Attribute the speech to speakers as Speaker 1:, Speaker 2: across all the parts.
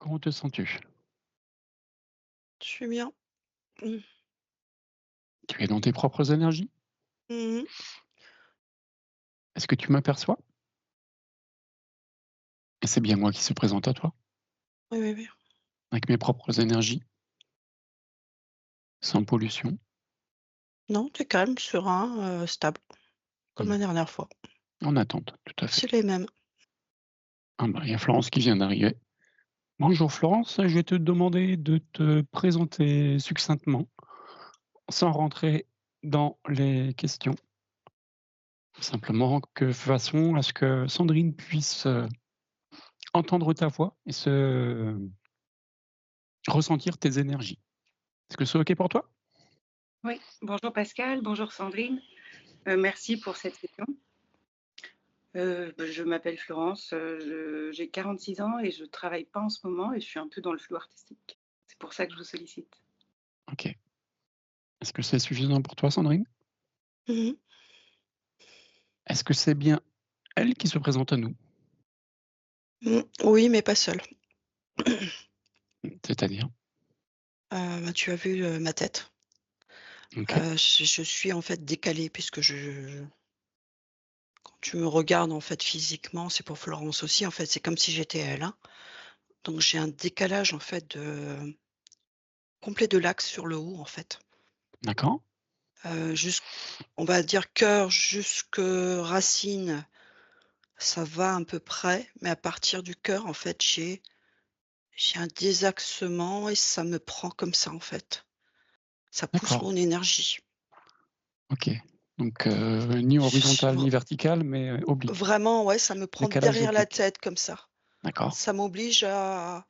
Speaker 1: Comment te sens-tu?
Speaker 2: Je suis bien. Mmh.
Speaker 1: Tu es dans tes propres énergies?
Speaker 2: Mmh mh.
Speaker 1: Est-ce que tu m'aperçois? Et c'est bien moi qui se présente à toi,
Speaker 2: Oui, oui, oui.
Speaker 1: avec mes propres énergies, sans pollution.
Speaker 2: Non, tu es calme, serein, stable, comme
Speaker 1: Mmh.
Speaker 2: la dernière fois.
Speaker 1: En attente, tout à fait.
Speaker 2: C'est les mêmes.
Speaker 1: Ah bah, il y a Florence qui vient d'arriver. Bonjour Florence, je vais te demander de te présenter succinctement, sans rentrer dans les questions. Simplement que façon à ce que Sandrine puisse, entendre ta voix et se ressentir tes énergies. Est-ce que c'est OK pour toi?
Speaker 3: Oui, bonjour Pascal, bonjour Sandrine. Merci pour cette session. Je m'appelle Florence, j'ai 46 ans et je travaille pas en ce moment et je suis un peu dans le flou artistique. C'est pour ça que je vous sollicite.
Speaker 1: OK. Est-ce que c'est suffisant pour toi Sandrine?
Speaker 2: Mmh mh.
Speaker 1: Est-ce que c'est bien elle qui se présente à nous?
Speaker 2: Mmh. Oui, mais pas seule.
Speaker 1: C'est-à-dire?
Speaker 2: Bah, tu as vu, ma tête.
Speaker 1: OK,
Speaker 2: Je suis en fait décalée puisque quand tu me regardes en fait physiquement, c'est pour Florence aussi en fait, c'est comme si j'étais elle, hein. Donc j'ai un décalage en fait complet de l'axe sur le haut en fait.
Speaker 1: d'accord,
Speaker 2: Jusqu On va dire cœur jusque racine, ça va à peu près, mais à partir du cœur en fait, j'ai un désaxement et ça me prend comme ça, en fait. Ça pousse
Speaker 1: d'accord,
Speaker 2: mon énergie.
Speaker 1: OK. Donc ni horizontal
Speaker 2: Vr
Speaker 1: ni vertical, mais oblique.
Speaker 2: Vraiment, ouais, ça me prend
Speaker 1: Décalage
Speaker 2: derrière la
Speaker 1: oblique.
Speaker 2: tête comme ça.
Speaker 1: D'accord,
Speaker 2: Ça m'oblige à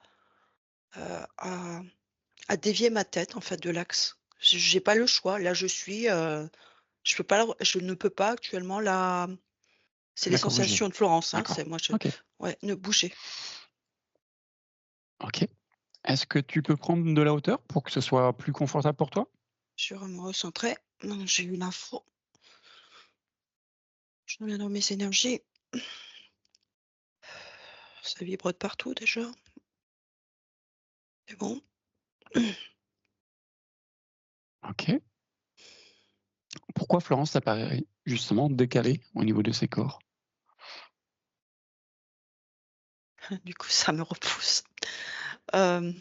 Speaker 2: dévier ma tête, en fait, de l'axe. J'ai pas le choix. Là, je ne peux pas actuellement c'est les
Speaker 1: la corriger.
Speaker 2: sensations de Florence, hein,
Speaker 1: D'accord,
Speaker 2: c'est moi je
Speaker 1: OK,
Speaker 2: ouais, ne bouger.
Speaker 1: OK. Est-ce que tu peux prendre de la hauteur pour que ce soit plus confortable pour toi?
Speaker 2: Je vais me recentrer. Non, j'ai eu l'info. Je reviens dans mes énergies. Ça vibre de partout déjà. C'est bon.
Speaker 1: OK. Pourquoi Florence t'apparaît justement décalée au niveau de ses corps?
Speaker 2: Du coup, ça me repousse. Hem,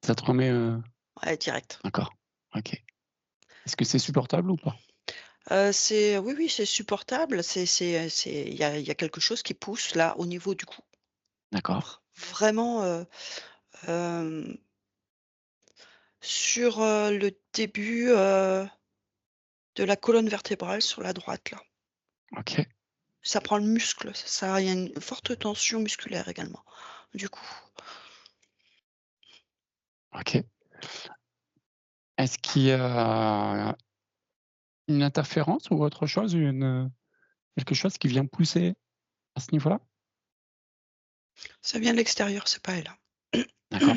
Speaker 1: Ça te remet,
Speaker 2: ouais, direct.
Speaker 1: d'accord, OK. Est-ce que c'est supportable ou pas?
Speaker 2: C'est oui, oui, c'est supportable. Il y a quelque chose qui pousse là, au niveau du cou.
Speaker 1: D'accord,
Speaker 2: Vraiment, hem, sur, le début, de la colonne vertébrale sur la droite là.
Speaker 1: OK,
Speaker 2: Ça prend le muscle, ça il y a une forte tension musculaire également, du coup.
Speaker 1: OK. Est-ce qu'il y a une interférence ou autre chose, quelque chose qui vient pousser à ce niveau-là?
Speaker 2: Ça vient de l'extérieur, c'est pas elle.
Speaker 1: D'accord.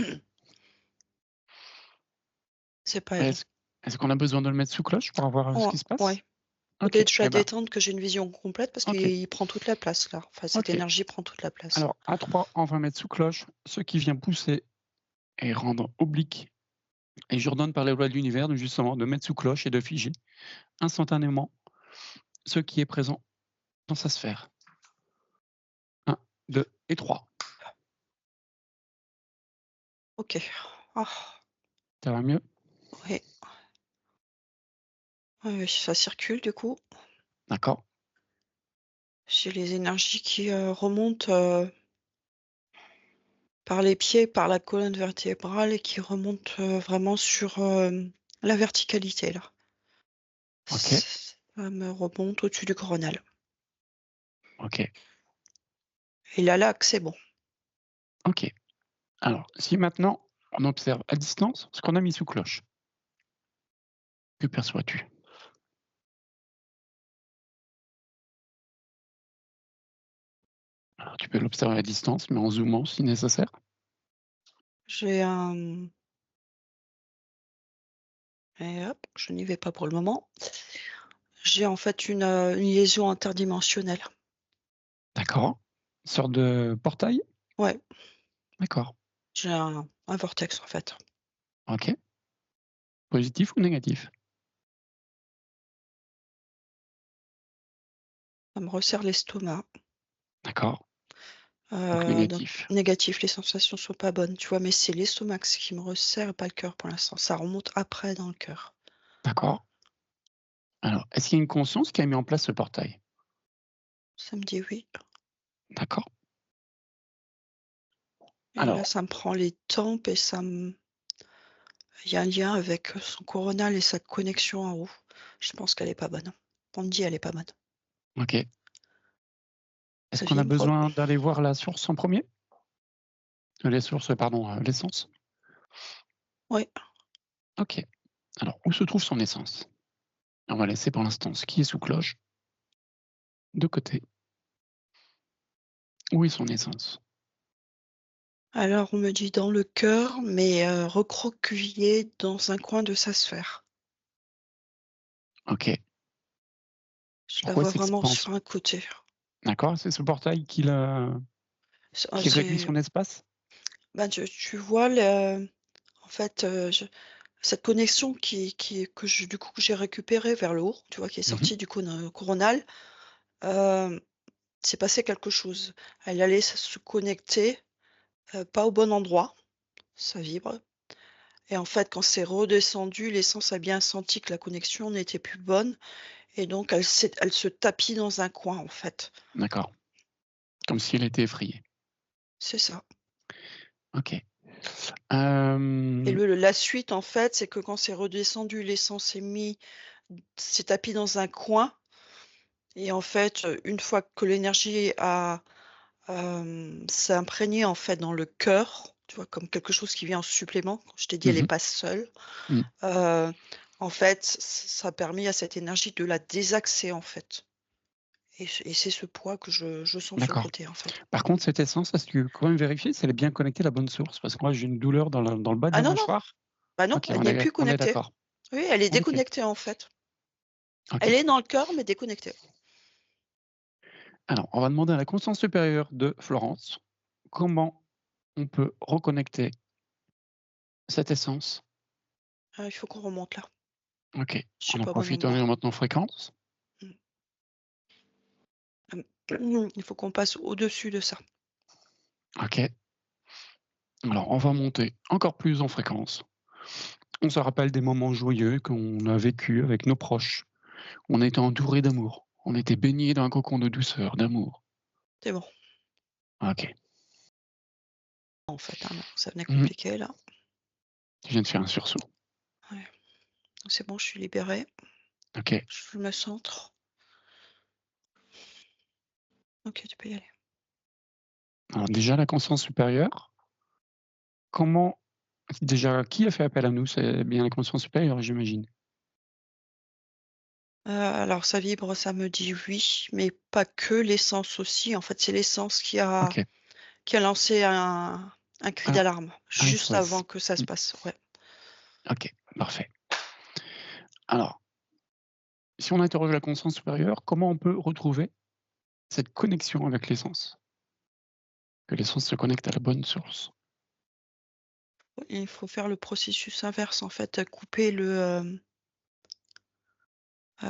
Speaker 2: C'est pas elle.
Speaker 1: Est-ce est-ce qu'on a besoin de le mettre sous cloche pour voir, ce
Speaker 2: Ouais,
Speaker 1: qui se passe?
Speaker 2: ouais.
Speaker 1: OK,
Speaker 2: Faudrait déjà
Speaker 1: eh ben,
Speaker 2: détendre que j'ai une vision complète parce
Speaker 1: OK,
Speaker 2: qu'il prend toute la place là. Enfin, cette
Speaker 1: OK.
Speaker 2: énergie prend toute la place.
Speaker 1: Alors à 3, on va mettre sous cloche ce qui vient pousser et rendre oblique et j'ordonne par les lois de l'univers de justement de mettre sous cloche et de figer instantanément ce qui est présent dans sa sphère. 1, 2 et 3.
Speaker 2: OK. Ah,
Speaker 1: Ça va mieux?
Speaker 2: oui. Oui, oui, ça circule du coup.
Speaker 1: D'accord,
Speaker 2: J'ai les énergies qui, remontent, par les pieds, par la colonne vertébrale et qui remontent, vraiment sur, la verticalité là.
Speaker 1: OK,
Speaker 2: Ça me remonte au-dessus du coronal
Speaker 1: OK,
Speaker 2: et là, c'est bon.
Speaker 1: OK. Alors si maintenant on observe à distance ce qu'on a mis sous cloche, que perçois-tu? Alors tu peux l'observer à distance, mais en zoomant si nécessaire.
Speaker 2: J'ai un et hop, je n'y vais pas pour le moment. J'ai en fait une liaison interdimensionnelle.
Speaker 1: D'accord. Une sorte de portail?
Speaker 2: Ouais.
Speaker 1: D'accord.
Speaker 2: J'ai un vortex, en fait.
Speaker 1: OK. Positif ou négatif?
Speaker 2: Ça me resserre l'estomac.
Speaker 1: D'accord, donc
Speaker 2: Donc
Speaker 1: négatif.
Speaker 2: négatif, les sensations sont pas bonnes, tu vois? Mais c'est l'estomac qui me resserre et pas le cœur pour l'instant. Ça remonte après dans le cœur.
Speaker 1: D'accord. Alors, est-ce qu'il y a une conscience qui a mis en place ce portail?
Speaker 2: Ça me dit oui.
Speaker 1: D'accord.
Speaker 2: Et là,
Speaker 1: Alors,
Speaker 2: ça me prend les tempes et ça me il y a un lien avec, son coronal et sa connexion en haut. Je pense qu'elle est pas bonne. On me dit elle est pas bonne.
Speaker 1: OK. Est-ce
Speaker 2: Ça
Speaker 1: qu'on a
Speaker 2: vibre.
Speaker 1: besoin d'aller voir la source en premier? Les sources, pardon, l'essence?
Speaker 2: Oui.
Speaker 1: OK. Alors, où se trouve son essence? On va laisser pour l'instant ce qui est sous cloche de côté. Où est son essence?
Speaker 2: Alors on me dit dans le cœur, mais recroquevillé dans un coin de sa sphère.
Speaker 1: OK.
Speaker 2: Je la
Speaker 1: Pourquoi
Speaker 2: vois vraiment
Speaker 1: s'expanse?
Speaker 2: sur un côté.
Speaker 1: D'accord, c'est ce portail qui réduit
Speaker 2: C'est
Speaker 1: son espace?
Speaker 2: bah, tu vois en fait, cette connexion qui que je du coup, que j'ai récupérée vers le haut, tu vois? Qui est
Speaker 1: Mmh.
Speaker 2: sortie du coronal, hem, s'est passé quelque chose. Elle allait se connecter, pas au bon endroit, ça vibre et en fait, quand c'est redescendu, l'essence a bien senti que la connexion n'était plus bonne et donc elle se tapit dans un coin, en fait.
Speaker 1: D'accord, comme si elle était effrayée.
Speaker 2: C'est ça
Speaker 1: OK.
Speaker 2: et
Speaker 1: Hem,
Speaker 2: la suite, en fait, c'est que quand c'est redescendu, l'essence s'est tapie dans un coin et en fait, une fois que l'énergie s'est imprégnée, en fait, dans le cœur, tu vois? Comme quelque chose qui vient en supplément. Quand je t'ai dit, elle est
Speaker 1: mmh
Speaker 2: pas seule,
Speaker 1: mmh,
Speaker 2: heu, en fait, ça a permis à cette énergie de la désaxer, en fait et c'est ce poids que je sens sur le
Speaker 1: d'accord.
Speaker 2: côté, en fait.
Speaker 1: Par contre, cette essence, est-ce que tu peux quand même vérifier si elle est bien connectée à la bonne source? Parce que moi, j'ai une douleur dans le bas de
Speaker 2: Ah
Speaker 1: la
Speaker 2: non, non,
Speaker 1: mâchoire.
Speaker 2: bah non,
Speaker 1: OK,
Speaker 2: elle n'est plus
Speaker 1: on est
Speaker 2: connectée.
Speaker 1: d'accord.
Speaker 2: Oui, elle est
Speaker 1: OK,
Speaker 2: déconnectée, en fait. Elle
Speaker 1: OK.
Speaker 2: est dans le cœur, mais déconnectée.
Speaker 1: Alors, on va demander à la conscience supérieure de Florence, comment on peut reconnecter cette essence?
Speaker 2: Il faut qu'on remonte là.
Speaker 1: OK,
Speaker 2: Je sais
Speaker 1: on en
Speaker 2: pas au bon
Speaker 1: profite, on est
Speaker 2: endroit.
Speaker 1: en maintenant fréquence.
Speaker 2: Mmh. Il faut qu'on passe au-dessus de ça.
Speaker 1: OK. Alors, on va monter encore plus en fréquence. On se rappelle des moments joyeux qu'on a vécus avec nos proches. On était entourés d'amour. On était baignés d'un cocon de douceur, d'amour.
Speaker 2: C'est bon,
Speaker 1: OK.
Speaker 2: en fait, hein, là, ça venait
Speaker 1: Mmh.
Speaker 2: compliqué là.
Speaker 1: Je viens de faire un sursaut.
Speaker 2: Ouais, c'est bon, je suis libérée.
Speaker 1: OK.
Speaker 2: Je me centre. OK, tu peux y aller.
Speaker 1: Alors déjà, la conscience supérieure, comment déjà, qui a fait appel à nous? C'est bien la conscience supérieure, j'imagine?
Speaker 2: Alors ça vibre, ça me dit oui, mais pas que, l'essence aussi. En fait, c'est l'essence
Speaker 1: OK.
Speaker 2: qui a lancé un cri
Speaker 1: Alors,
Speaker 2: d'alarme,
Speaker 1: un
Speaker 2: juste
Speaker 1: SOS.
Speaker 2: avant que ça se
Speaker 1: Mmh.
Speaker 2: passe. Ouais.
Speaker 1: OK, parfait. Alors, si on interroge la conscience supérieure, comment on peut retrouver cette connexion avec l'essence? Que l'essence se connecte à la bonne source?
Speaker 2: Il faut faire le processus inverse, en fait, couper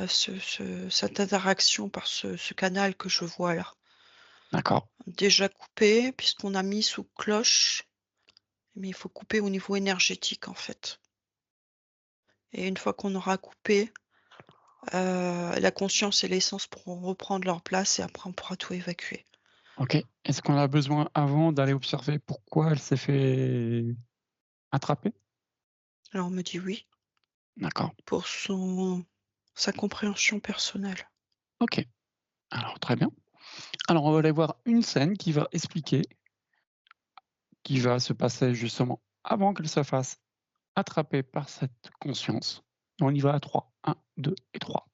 Speaker 2: cette interaction par ce canal que je vois là.
Speaker 1: D'accord.
Speaker 2: Déjà coupé puisqu'on a mis sous cloche, mais il faut couper au niveau énergétique, en fait et une fois qu'on aura coupé, la conscience et l'essence pourront reprendre leur place et après on pourra tout évacuer.
Speaker 1: OK. Est-ce qu'on a besoin, avant d'aller observer pourquoi elle s'est fait attraper?
Speaker 2: Alors on me dit: «Oui»
Speaker 1: D'accord.
Speaker 2: pour sa compréhension personnelle.
Speaker 1: OK. Alors très bien. Alors on va aller voir une scène qui va se passer justement avant qu'elle se fasse attraper par cette conscience. On y va à 3. 1, 2 et 3.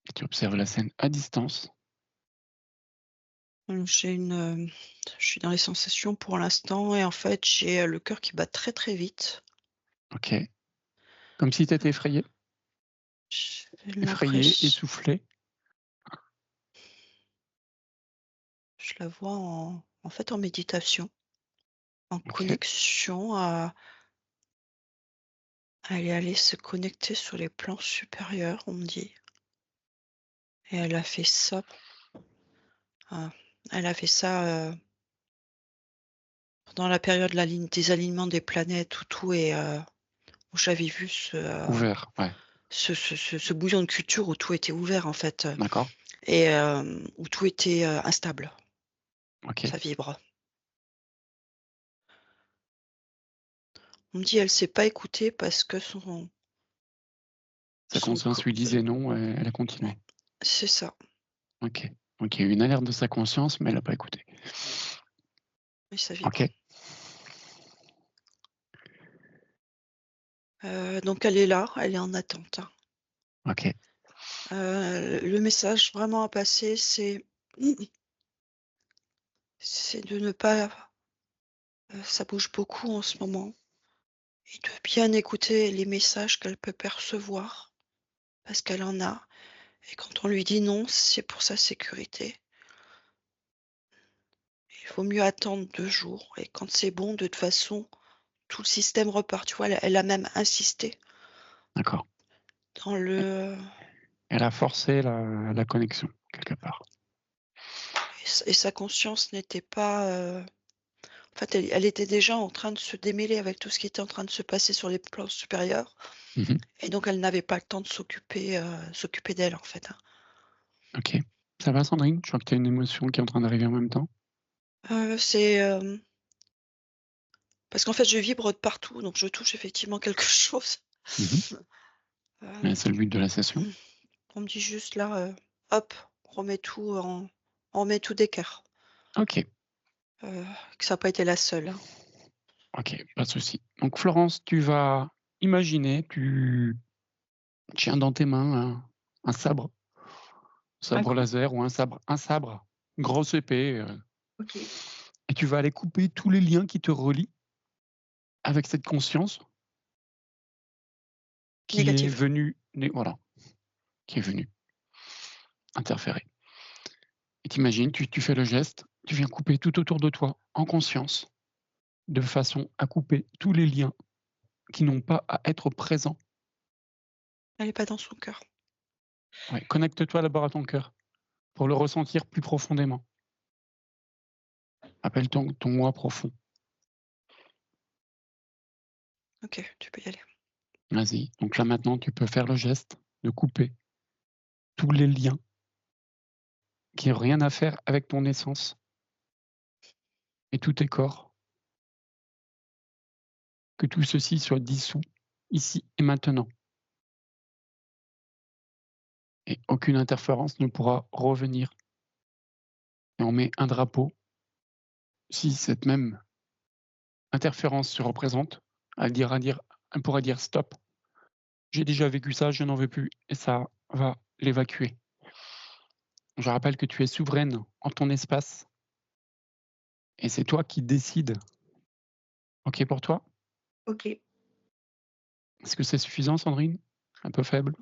Speaker 1: Et tu observes la scène à distance.
Speaker 2: Je suis dans les sensations pour l'instant et en fait j'ai, le cœur qui bat très, très vite.
Speaker 1: OK. Comme si tu étais effrayé,
Speaker 2: J'ai
Speaker 1: effrayé,
Speaker 2: l'impression
Speaker 1: essoufflé.
Speaker 2: je la vois en fait, en méditation, en
Speaker 1: OK.
Speaker 2: connexion à elle est allée se connecter sur les plans supérieurs, on me dit, et elle a fait ça, heu, elle a fait ça, pendant la période des alignements des planètes où tout est, où j'avais vu
Speaker 1: Ouvert, ouais.
Speaker 2: ce bouillon de culture où tout était ouvert, en fait,
Speaker 1: D'accord.
Speaker 2: et où tout était, instable.
Speaker 1: OK.
Speaker 2: Ça vibre. On me dit: «Elle s'est pas écoutée parce que
Speaker 1: Sa
Speaker 2: son
Speaker 1: conscience
Speaker 2: co»
Speaker 1: lui disait non et elle a continué.
Speaker 2: c'est ça,
Speaker 1: OK. Donc il y a eu une alerte de sa conscience, mais elle a pas écouté.
Speaker 2: et ça vibre.
Speaker 1: OK.
Speaker 2: Donc elle est là, elle est en attente, hein.
Speaker 1: OK.
Speaker 2: Le message vraiment à passer, c'est de ne pas, ça bouge beaucoup en ce moment, et de bien écouter les messages qu'elle peut percevoir, parce qu'elle en a, et quand on lui dit non, c'est pour sa sécurité. Il faut mieux attendre 2 jours, et quand c'est bon, de toute façon, tout le système repart. Tu vois? Elle a même insisté
Speaker 1: D'accord.
Speaker 2: dans le
Speaker 1: Elle a forcé la connexion quelque part.
Speaker 2: et sa conscience n'était pas, en fait, elle était déjà en train de se démêler avec tout ce qui était en train de se passer sur les plans supérieurs,
Speaker 1: Mmh.
Speaker 2: et donc elle n'avait pas le temps de s'occuper d'elle, en fait, hein.
Speaker 1: OK. Ça va Sandrine? Je crois que tu as une émotion qui est en train d'arriver en même temps.
Speaker 2: C'est, parce qu'en fait, je vibre de partout, donc je touche effectivement quelque chose.
Speaker 1: Mmh.
Speaker 2: Hem,
Speaker 1: C'est le but de la session.
Speaker 2: on me dit juste là, hop, on remet tout d'équerre,
Speaker 1: OK.
Speaker 2: heu, que ça a pas été la seule, hein.
Speaker 1: OK, pas de souci. Donc Florence, tu vas imaginer, tu tiens dans tes mains un
Speaker 3: Un
Speaker 1: sabre
Speaker 3: coup?
Speaker 1: laser ou un sabre, grosse épée,
Speaker 3: OK.
Speaker 1: et tu vas aller couper tous les liens qui te relient avec cette conscience qui est
Speaker 2: Négative.
Speaker 1: venue voilà, qui est venue interférer. Et tu tu fais le geste, tu viens couper tout autour de toi en conscience, de façon à couper tous les liens qui n'ont pas à être présents.
Speaker 2: Elle est pas dans son cœur.
Speaker 1: Ouais, connecte-toi d'abord à ton cœur pour le ressentir plus profondément. Appelle ton moi profond.
Speaker 2: OK, tu peux y aller.
Speaker 1: Vas-y. Donc là maintenant, tu peux faire le geste de couper tous les liens qui n'ont rien à faire avec ton essence et tous tes corps. Que tout ceci soit dissous, ici et maintenant. Et aucune interférence ne pourra revenir. Et on met un drapeau. Si cette même interférence se représente, elle pourra dire stop. J'ai déjà vécu ça, je n'en veux plus. Et ça va l'évacuer. Je rappelle que tu es souveraine en ton espace et c'est toi qui décides. OK pour toi?
Speaker 3: OK.
Speaker 1: Est-ce que c'est suffisant, Sandrine? Un peu faible?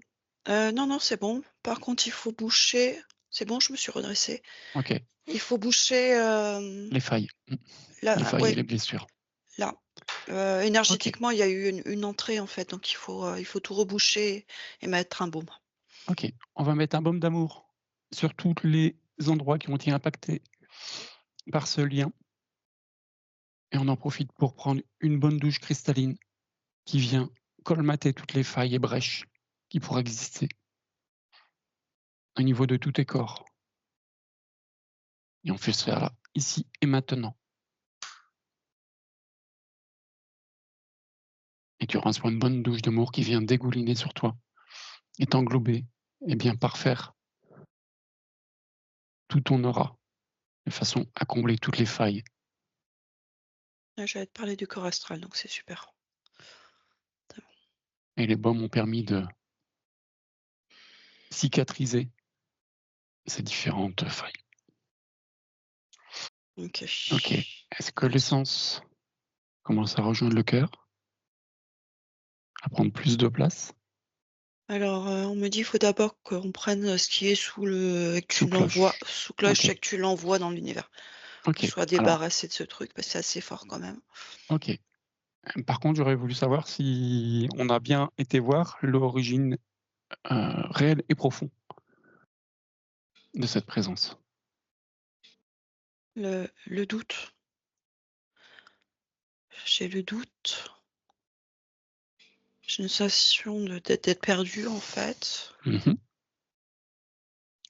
Speaker 2: Non, non, c'est bon. Par contre, il faut boucher, c'est bon, je me suis redressée.
Speaker 1: OK.
Speaker 2: Il faut boucher,
Speaker 1: Les failles. Les
Speaker 2: là,
Speaker 1: failles et
Speaker 2: ouais,
Speaker 1: les blessures.
Speaker 2: là.
Speaker 1: OK,
Speaker 2: Énergétiquement, il y a eu une entrée, en fait, donc il faut tout reboucher et mettre un baume.
Speaker 1: OK. On va mettre un baume d'amour sur tous les endroits qui ont été impactés par ce lien et on en profite pour prendre une bonne douche cristalline qui vient colmater toutes les failles et brèches qui pourraient exister au niveau de tous tes corps. Et on fait ça là, ici et maintenant. Et tu reçois une bonne douche d'amour qui vient dégouliner sur toi et t'englober et bien parfaire tout ton aura de façon à combler toutes les failles.
Speaker 2: Là, j'allais te parler du corps astral, donc c'est super.
Speaker 1: Et les baumes ont permis de cicatriser ces différentes failles.
Speaker 2: OK.
Speaker 1: OK. Est-ce que
Speaker 2: Merci.
Speaker 1: l'essence commence à rejoindre le cœur, à prendre plus de place?
Speaker 2: Alors, on me dit: «Il faut d'abord qu'on prenne, ce qui est sous le et que tu
Speaker 1: Sous
Speaker 2: l'envoies
Speaker 1: cloche.
Speaker 2: sous cloche
Speaker 1: OK,
Speaker 2: et que tu l'envoies dans l'univers».
Speaker 1: OK.
Speaker 2: soit
Speaker 1: Alors
Speaker 2: débarrassé de ce truc, parce que c'est assez fort quand même.
Speaker 1: OK. Par contre, j'aurais voulu savoir si on a bien été voir l'origine, réelle et profonde de cette présence.
Speaker 2: Le doute, j'ai le doute, j'ai une sensation d'être perdue en fait.
Speaker 1: Mmh.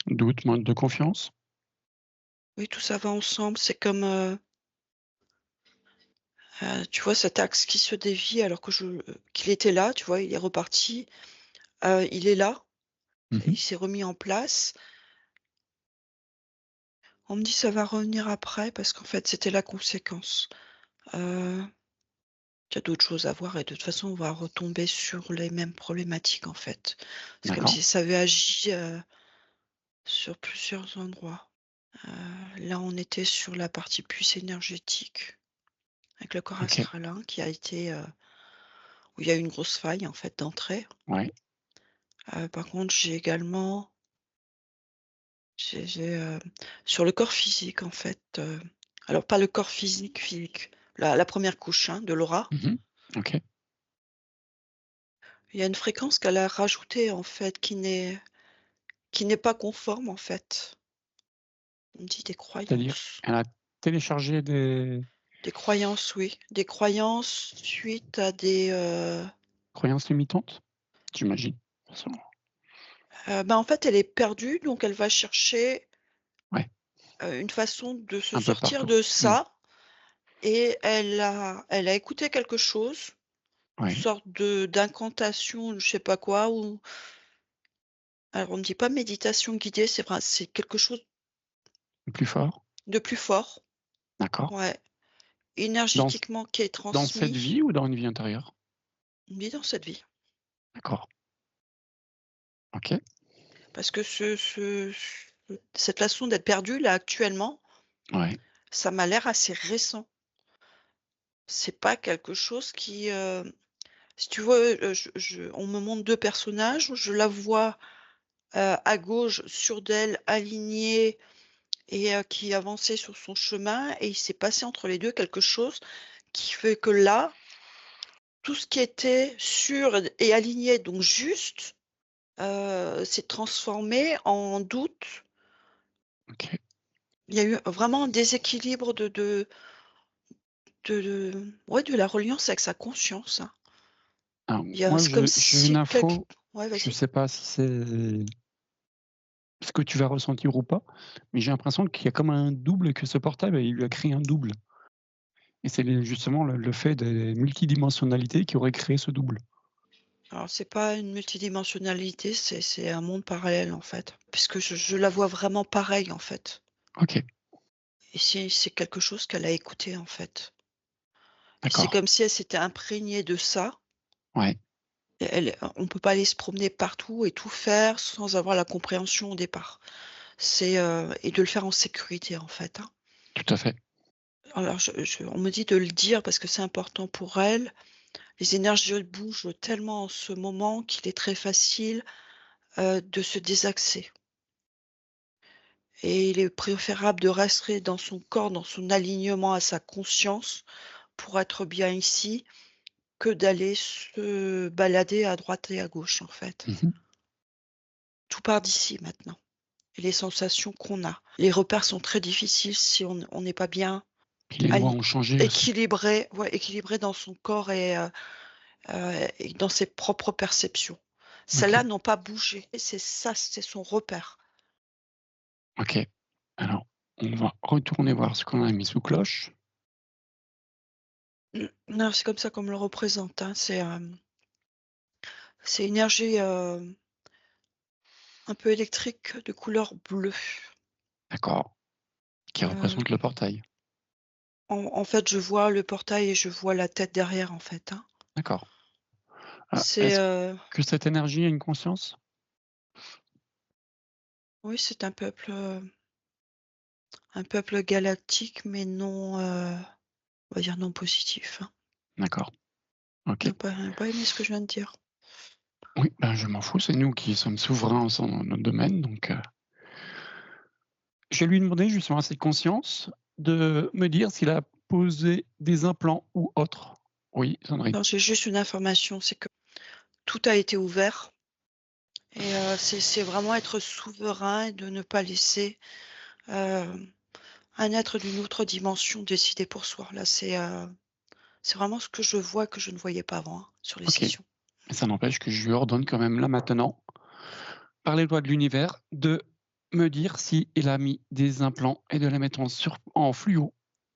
Speaker 1: Doute, manque de confiance?
Speaker 2: Oui, tout ça va ensemble, c'est comme, tu vois cet axe qui se dévie alors qu'il était là, tu vois? Il est reparti, il est là, il
Speaker 1: Mmh.
Speaker 2: s'est remis en place. On me dit: «Ça va revenir après» parce qu'en fait, c'était la conséquence. Heu, il y a d'autres choses à voir et de toute façon, on va retomber sur les mêmes problématiques, en fait. C'est comme
Speaker 1: D'accord.
Speaker 2: si ça avait agi, sur plusieurs endroits. Là, on était sur la partie plus énergétique avec le corps
Speaker 1: OK.
Speaker 2: astral, hein, qui a été, où il y a eu une grosse faille, en fait, d'entrée.
Speaker 1: Ouais.
Speaker 2: Par contre, sur le corps physique, en fait, alors pas le corps physique, la 1re couche, hein, de l'aura.
Speaker 1: Mmh. OK.
Speaker 2: Il y a une fréquence qu'elle a rajoutée, en fait, qui n'est pas conforme, en fait. On me dit des
Speaker 1: C'est-à-dire,
Speaker 2: croyances.
Speaker 1: elle a téléchargé des
Speaker 2: Des croyances, oui. Des croyances suite à
Speaker 1: croyances limitantes? J'imagine. De toute façon,
Speaker 2: en fait, elle est perdue, donc elle va chercher,
Speaker 1: ouais,
Speaker 2: une façon de se
Speaker 1: un peu
Speaker 2: sortir
Speaker 1: partout.
Speaker 2: de
Speaker 1: Mmh.
Speaker 2: ça et elle a écouté quelque chose, une
Speaker 1: Ouais.
Speaker 2: sorte d'incantation, je sais pas quoi, ou alors on me dit pas méditation guidée, c'est vrai, c'est quelque chose
Speaker 1: Plus fort?
Speaker 2: de plus fort,
Speaker 1: D'accord.
Speaker 2: ouais,
Speaker 1: Dans c
Speaker 2: énergétiquement qui est
Speaker 1: dans cette
Speaker 2: transmis.
Speaker 1: vie ou dans une vie antérieure?
Speaker 2: On me dit dans cette vie.
Speaker 1: D'accord. OK.
Speaker 2: Parce que cette façon d'être perdu là actuellement,
Speaker 1: Ouais.
Speaker 2: ça m'a l'air assez récent. C'est pas quelque chose si tu veux, on me montre 2 personnages, je la vois, à gauche, sûre d'elle, alignée et qui avançait sur son chemin et il s'est passé entre les 2 quelque chose qui fait que là, tout ce qui était sûr et aligné, donc juste, s'est transformé en doute.
Speaker 1: OK.
Speaker 2: Il y a eu vraiment un déséquilibre ouais, de la reliance avec sa conscience, hein.
Speaker 1: Alors
Speaker 2: Il y a
Speaker 1: moi,
Speaker 2: c'est comme
Speaker 1: j'ai une
Speaker 2: si
Speaker 1: info,
Speaker 2: ouais,
Speaker 1: je
Speaker 2: vas-y.
Speaker 1: sais pas si c'est ce que tu vas ressentir ou pas, mais j'ai l'impression qu'il y a comme un double, que ce portable, il lui a créé un double et c'est justement le fait des multidimensionnalités qui aurait créé ce double.
Speaker 2: Alors c'est pas une multidimensionnalité, c'est un monde parallèle, en fait, puisque je la vois vraiment pareille, en fait
Speaker 1: OK,
Speaker 2: et c'est quelque chose qu'elle a écouté, en fait et c'est
Speaker 1: d'accord.
Speaker 2: comme si elle s'était imprégnée de ça
Speaker 1: Ouais,
Speaker 2: et on peut pas aller se promener partout et tout faire sans avoir la compréhension au départ. Et de le faire en sécurité, en fait, hein.
Speaker 1: tout à fait.
Speaker 2: Alors on me dit de le dire parce que c'est important pour elle. Les énergies bougent tellement en ce moment qu'il est très facile, de se désaxer et il est préférable de rester dans son corps, dans son alignement à sa conscience pour être bien ici, que d'aller se balader à droite et à gauche, en fait.
Speaker 1: Mmh.
Speaker 2: Tout part d'ici maintenant et les sensations qu'on a. Les repères sont très difficiles si on n'est pas bien
Speaker 1: Puis les lois
Speaker 2: ali
Speaker 1: ont changé aussi.
Speaker 2: équilibré, ouais, équilibré dans son corps et dans ses propres perceptions. Celles-là
Speaker 1: OK,
Speaker 2: n'ont pas bougé et c'est ça, c'est son repère.
Speaker 1: OK. Alors, on va retourner voir ce qu'on a mis sous cloche.
Speaker 2: Non, c'est comme ça qu'on me le représente, hein. C'est une énergie, un peu électrique de couleur bleue.
Speaker 1: D'accord, qui
Speaker 2: Heu,
Speaker 1: représente le portail.
Speaker 2: en fait, je vois le portail et je vois la tête derrière, en fait, hein.
Speaker 1: D'accord.
Speaker 2: C'est,
Speaker 1: Est-ce que cette énergie a une conscience?
Speaker 2: oui, c'est un peuple galactique, mais non, on va dire non positif, hein.
Speaker 1: D'accord,
Speaker 2: Il
Speaker 1: OK.
Speaker 2: n'a pas aimé ce que je viens de dire.
Speaker 1: Oui, ben, je m'en fous, c'est nous qui sommes souverains dans notre domaine, donc je vais lui demander justement cette conscience de me dire s'il a posé des implants ou autre? Oui, Sandrine.
Speaker 2: Alors j'ai juste une information, c'est que tout a été ouvert et c'est vraiment être souverain et de ne pas laisser, un être d'une autre dimension décider pour soi. Là, c'est vraiment ce que je vois que je ne voyais pas avant, hein, sur les
Speaker 1: OK.
Speaker 2: sessions.
Speaker 1: Mais ça n'empêche que je lui ordonne quand même là maintenant, par les lois de l'univers, de me dire s'il a mis des implants et de les mettre en fluo,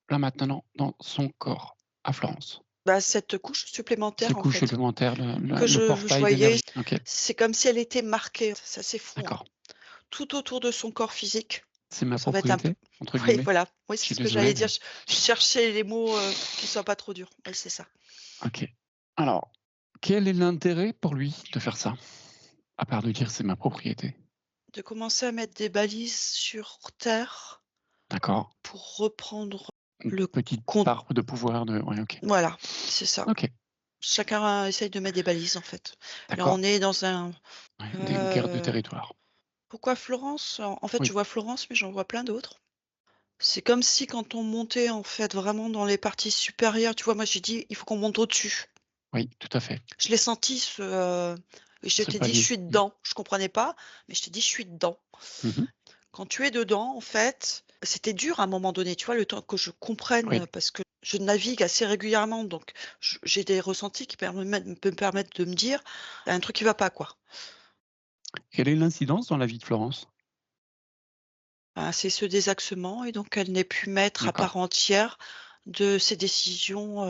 Speaker 1: là maintenant, dans son corps, à Florence.
Speaker 2: Bah, cette couche
Speaker 1: Ces
Speaker 2: supplémentaire, en
Speaker 1: couches
Speaker 2: fait,
Speaker 1: supplémentaires,
Speaker 2: que
Speaker 1: le
Speaker 2: je
Speaker 1: portail
Speaker 2: voyais,
Speaker 1: d'énergie. OK,
Speaker 2: c'est comme si elle était marquée. C'est assez fou, hein.
Speaker 1: d'accord.
Speaker 2: Tout autour de son corps physique.
Speaker 1: C'est ma
Speaker 2: Ça va être un peu
Speaker 1: propriété, entre
Speaker 2: oui,
Speaker 1: guillemets?
Speaker 2: voilà. Oui,
Speaker 1: Je
Speaker 2: c'est
Speaker 1: suis
Speaker 2: ce que
Speaker 1: désolé,
Speaker 2: j'allais
Speaker 1: mais
Speaker 2: dire. Je cherchais les mots, qui soient pas trop durs. Oui, c'est ça.
Speaker 1: OK. Alors, quel est l'intérêt pour lui de faire ça? À part de dire: «C'est ma propriété».
Speaker 2: De commencer à mettre des balises sur terre
Speaker 1: D'accord.
Speaker 2: pour reprendre
Speaker 1: Une
Speaker 2: le
Speaker 1: petite
Speaker 2: compte.
Speaker 1: part de pouvoir de ouais, OK.
Speaker 2: Voilà, c'est ça.
Speaker 1: OK,
Speaker 2: Chacun essaye de mettre des balises, en fait. Là,
Speaker 1: d'accord.
Speaker 2: on est dans un,
Speaker 1: Ouais, des guerres de
Speaker 2: heu,
Speaker 1: territoire.
Speaker 2: pourquoi Florence? En fait, je
Speaker 1: Oui,
Speaker 2: vois Florence, mais j'en vois plein d'autres. C'est comme si quand on montait, en fait, vraiment dans les parties supérieures, tu vois? Moi, j'ai dit: «Il faut qu'on monte au-dessus».
Speaker 1: oui, tout à fait.
Speaker 2: Je l'ai senti et je
Speaker 1: Ce
Speaker 2: t'ai dit: «Je
Speaker 1: palier.
Speaker 2: suis dedans». Je comprenais pas, mais je t'ai dit: «Je suis dedans».
Speaker 1: Mmh mh.
Speaker 2: Quand tu es dedans, en fait, c'était dur à un moment donné, tu vois? Le temps que je comprenne,
Speaker 1: Oui.
Speaker 2: parce que je navigue assez régulièrement, donc j'ai des ressentis qui me permettent de me dire: «Il y a un truc qui va pas, quoi».
Speaker 1: Quelle est l'incidence dans la vie de Florence?
Speaker 2: Ben, c'est ce désaxement et donc elle n'est plus maître à
Speaker 1: D'accord.
Speaker 2: part entière de ses décisions,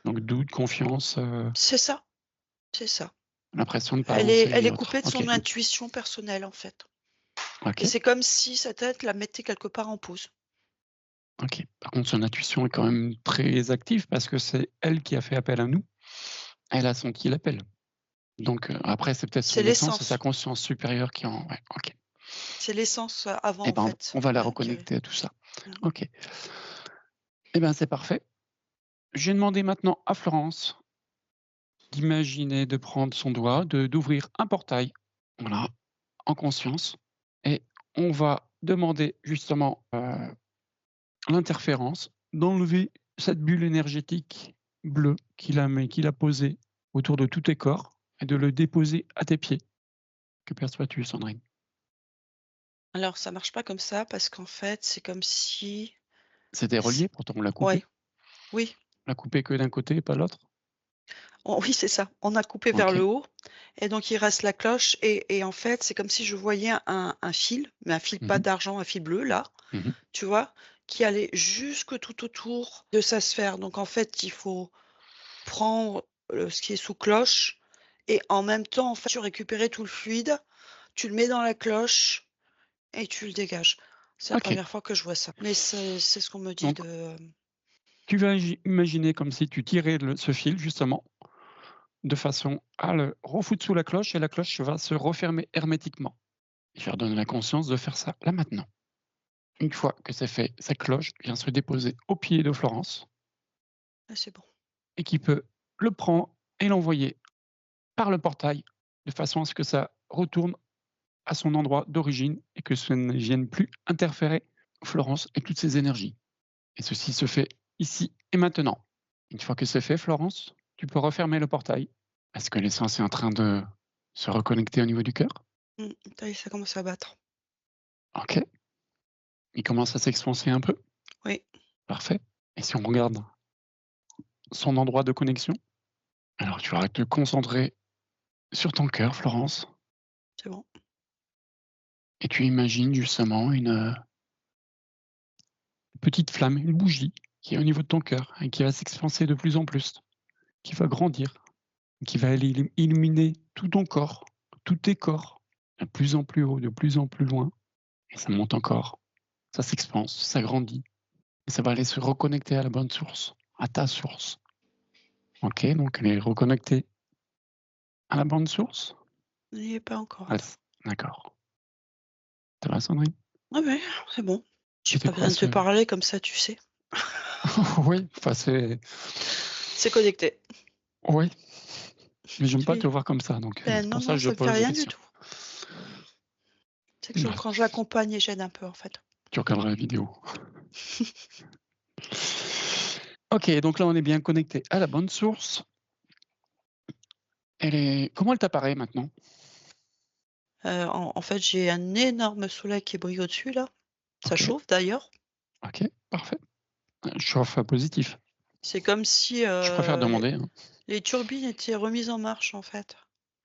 Speaker 1: Donc doute, confiance,
Speaker 2: c'est ça, c'est ça.
Speaker 1: l'impression de pas
Speaker 2: Elle est
Speaker 1: avancer
Speaker 2: elle
Speaker 1: et
Speaker 2: est
Speaker 1: autres.
Speaker 2: coupée de
Speaker 1: OK,
Speaker 2: son intuition personnelle, en fait, et
Speaker 1: OK,
Speaker 2: c'est comme si sa tête la mettait quelque part en pause.
Speaker 1: OK. Par contre, son intuition est quand même très active parce que c'est elle qui a fait appel à nous. Elle a senti l'appel. Donc, après c'est peut-être
Speaker 2: C'est
Speaker 1: son essence et sa
Speaker 2: l'essence,
Speaker 1: conscience supérieure qui en ouais, OK.
Speaker 2: c'est l'essence, avant,
Speaker 1: Et
Speaker 2: en
Speaker 1: ben,
Speaker 2: fait,
Speaker 1: on va la
Speaker 2: qui
Speaker 1: reconnecter à tout ça.
Speaker 2: mmh.
Speaker 1: OK. Et ben, c'est parfait. Je vais demander maintenant à Florence d'imaginer de prendre son doigt, d'ouvrir un portail, voilà, en conscience et on va demander justement, l'interférence, d'enlever cette bulle énergétique bleue qu'il a posée autour de tous tes corps et de le déposer à tes pieds. Que perçois-tu, Sandrine?
Speaker 2: Alors ça marche pas comme ça parce qu'en fait, c'est comme si
Speaker 1: C'était
Speaker 2: c
Speaker 1: relié, pourtant on l'a
Speaker 2: ouais,
Speaker 1: coupé.
Speaker 2: oui,
Speaker 1: On l'a coupé que d'un côté et pas l'autre?
Speaker 2: oui, c'est ça. On a coupé vers le
Speaker 1: OK.
Speaker 2: haut et donc il reste la cloche et en fait, c'est comme si je voyais un fil, mais un fil
Speaker 1: Mmh
Speaker 2: pas
Speaker 1: mh.
Speaker 2: d'argent, un fil bleu là,
Speaker 1: Mmh.
Speaker 2: tu vois? Qui allait jusque tout autour de sa sphère. Donc en fait, il faut prendre, ce qui est sous cloche et en même temps, en fait, tu récupérais tout le fluide, tu le mets dans la cloche et tu le dégages. C'est la
Speaker 1: OK.
Speaker 2: première fois que je vois ça, mais c'est ce qu'on me dit
Speaker 1: Donc
Speaker 2: de
Speaker 1: tu vas imaginer comme si tu tirais ce fil justement, de façon à le refoutre sous la cloche et la cloche va se refermer hermétiquement. Je leur donne la conscience de faire ça là maintenant. Une fois que c'est fait, sa cloche vient se déposer au pied de Florence
Speaker 2: ah, c'est bon.
Speaker 1: et qui peut le prendre et l'envoyer par le portail de façon à ce que ça retourne à son endroit d'origine et que ça ne vienne plus interférer Florence et toutes ses énergies. Et ceci se fait ici et maintenant. Une fois que c'est fait, Florence, tu peux refermer le portail. Est-ce que l'essence est en train de se reconnecter au niveau du cœur?
Speaker 2: Ça y est, ça commence à battre.
Speaker 1: OK. Il commence à s'expanser un peu.
Speaker 2: Oui,
Speaker 1: Parfait. Et si on regarde son endroit de connexion, alors tu vas te concentrer sur ton cœur, Florence,
Speaker 2: c'est bon.
Speaker 1: et tu imagines justement une petite flamme, une bougie qui est au niveau de ton cœur et qui va s'expanser de plus en plus, qui va grandir, qui va aller illuminer tout ton corps, tous tes corps, de plus en plus haut, de plus en plus loin, et ça monte encore, ça s'expanse, ça grandit, et ça va aller se reconnecter à la bonne source, à ta source. OK, donc elle est reconnectée à la bonne source?
Speaker 2: Il n'y est pas encore.
Speaker 1: Ouais, d'accord. Ça va, Sandrine?
Speaker 2: Ah ouais, c'est bon. J'ai
Speaker 1: C'était
Speaker 2: pas
Speaker 1: quoi
Speaker 2: besoin de te
Speaker 1: ce
Speaker 2: parler comme ça, tu sais.
Speaker 1: oui, enfin c'est
Speaker 2: C'est connecté.
Speaker 1: oui, mais j'aime pas te
Speaker 2: Oui.
Speaker 1: voir comme ça, donc
Speaker 2: Ben
Speaker 1: c'est
Speaker 2: non,
Speaker 1: pour ça
Speaker 2: non,
Speaker 1: que je
Speaker 2: ça me fait
Speaker 1: pose des
Speaker 2: rien du
Speaker 1: questions.
Speaker 2: tout. C'est que
Speaker 1: Bref,
Speaker 2: quand j'accompagne et j'aide un peu, en fait.
Speaker 1: tu regarderas la vidéo. OK, donc là, on est bien connecté à la bonne source. Comment elle t'apparaît maintenant?
Speaker 2: En fait, j'ai un énorme soleil qui brille au-dessus là. Ça
Speaker 1: OK,
Speaker 2: chauffe d'ailleurs.
Speaker 1: OK, parfait. Chauffe positif.
Speaker 2: C'est comme si,
Speaker 1: Je préfère demander, hein.
Speaker 2: les turbines étaient remises en marche en fait.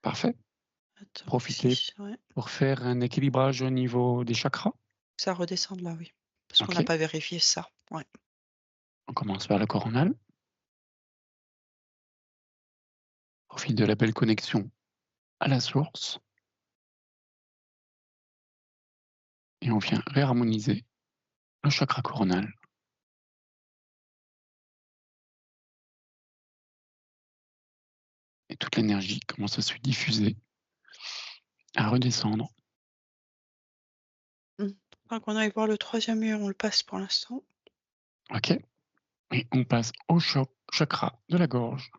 Speaker 1: Parfait.
Speaker 2: Attends,
Speaker 1: Profiter
Speaker 2: si, ouais,
Speaker 1: pour faire un équilibrage au niveau des chakras.
Speaker 2: que ça redescende là, oui. Parce qu'on n'a
Speaker 1: OK,
Speaker 2: pas vérifié ça. Ouais.
Speaker 1: on commence par la coronale. Profite de la belle connexion à la source et on vient réharmoniser le chakra coronal et toute l'énergie commence à se diffuser, à redescendre.
Speaker 2: Mmh. Faudra qu'on aille voir le troisième mur, on le passe pour l'instant.
Speaker 1: OK, et on passe au chakra de la gorge.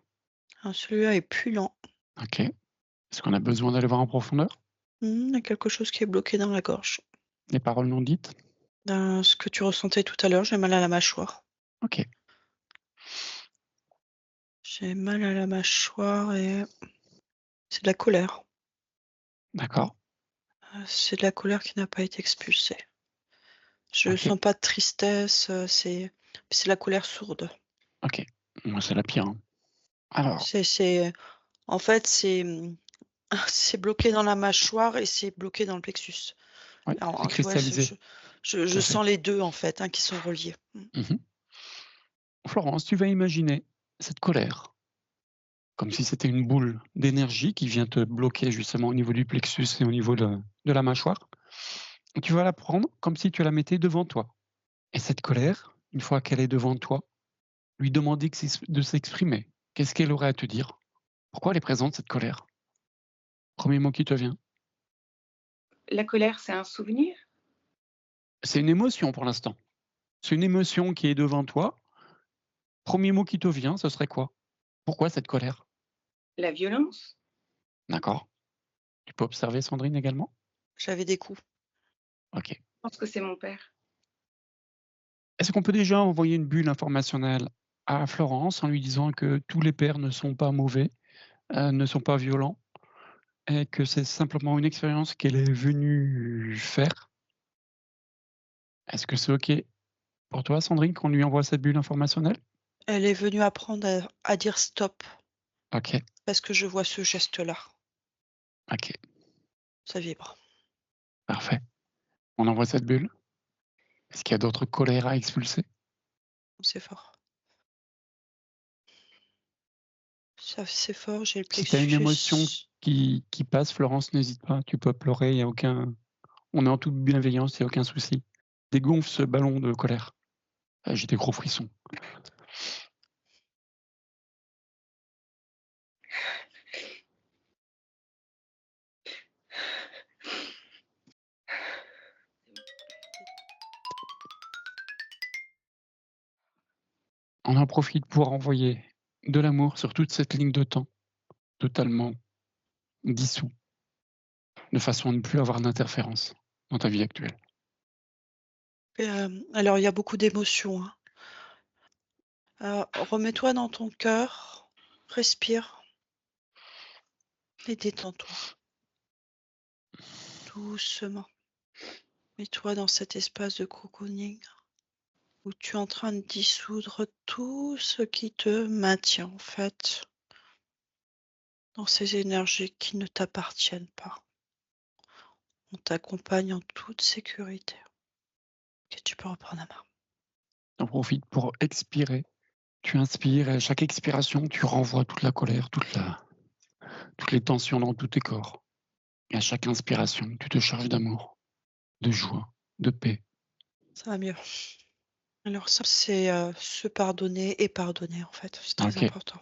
Speaker 2: Ah, celui-là est plus lent.
Speaker 1: OK. Est-ce qu'on a besoin d'aller voir en profondeur?
Speaker 2: Il y a quelque chose qui est bloqué dans la gorge.
Speaker 1: Les paroles non dites?
Speaker 2: Ce que tu ressentais tout à l'heure, j'ai mal à la mâchoire.
Speaker 1: OK,
Speaker 2: J'ai mal à la mâchoire et c'est de la colère.
Speaker 1: d'accord.
Speaker 2: C'est de la colère qui n'a pas été expulsée. Je
Speaker 1: OK,
Speaker 2: sens pas de tristesse, c'est la colère sourde.
Speaker 1: OK. Moi, c'est la pire, hein. Alors,
Speaker 2: C'est en fait, c'est bloqué dans la mâchoire et c'est bloqué dans le plexus.
Speaker 1: ouais,
Speaker 2: Alors,
Speaker 1: c'est
Speaker 2: tu vois,
Speaker 1: cristallisé, tout
Speaker 2: je
Speaker 1: à fait.
Speaker 2: sens les 2 en fait, hein, qui sont reliés.
Speaker 1: Mmh. Florence, tu vas imaginer cette colère comme si c'était une boule d'énergie qui vient te bloquer justement au niveau du plexus et au niveau de la mâchoire. Et tu vas la prendre comme si tu la mettais devant toi. Et cette colère, une fois qu'elle est devant toi, lui demander de s'exprimer. Qu'est-ce qu'elle aurait à te dire? Pourquoi elle est présente, cette colère? Premier mot qui te vient.
Speaker 3: La colère, c'est un souvenir?
Speaker 1: C'est une émotion pour l'instant. C'est une émotion qui est devant toi. Premier mot qui te vient, ce serait quoi? Pourquoi cette colère?
Speaker 3: La violence?
Speaker 1: D'accord. Tu peux observer Sandrine également?
Speaker 2: J'avais des coups.
Speaker 1: OK.
Speaker 3: Je pense que c'est mon père.
Speaker 1: Est-ce qu'on peut déjà envoyer une bulle informationnelle à Florence en lui disant que tous les pères ne sont pas mauvais, ne sont pas violents et que c'est simplement une expérience qu'elle est venue faire? Est-ce que c'est OK pour toi, Sandrine, qu'on lui envoie cette bulle informationnelle?
Speaker 2: Elle est venue apprendre à dire stop
Speaker 1: OK,
Speaker 2: parce que je vois ce geste-là.
Speaker 1: OK,
Speaker 2: Ça vibre.
Speaker 1: parfait. On envoie cette bulle? Est-ce qu'il y a d'autres colères à expulser?
Speaker 2: C'est fort. Ça c'est fort, j'ai le
Speaker 1: Si tu as une émotion
Speaker 2: plexus.
Speaker 1: qui passe, Florence, n'hésite pas, tu peux pleurer, il y a aucun on est en toute bienveillance, il y a aucun souci. Dégonfle ce ballon de colère. Ah, j'ai des gros frissons. On en profite pour envoyer de l'amour sur toute cette ligne de temps, totalement dissous, de façon à ne plus avoir d'interférence dans ta vie actuelle.
Speaker 2: Alors il y a beaucoup d'émotions, hein. Remets-toi dans ton cœur, respire et détends-toi doucement. Mets-toi dans cet espace de cocooning où tu es en train de dissoudre tout ce qui te maintient en fait dans ces énergies qui ne t'appartiennent pas. On t'accompagne en toute sécurité. Ok, tu peux reprendre la main.
Speaker 1: T'en profites pour expirer. Tu inspires et à chaque expiration, tu renvoies toute la colère, toutes les tensions dans tous tes corps. Et à chaque inspiration, tu te charges d'amour, de joie, de paix.
Speaker 2: Ça va mieux. Alors ça, c'est se pardonner et pardonner en fait. C'est très
Speaker 1: OK.
Speaker 2: important.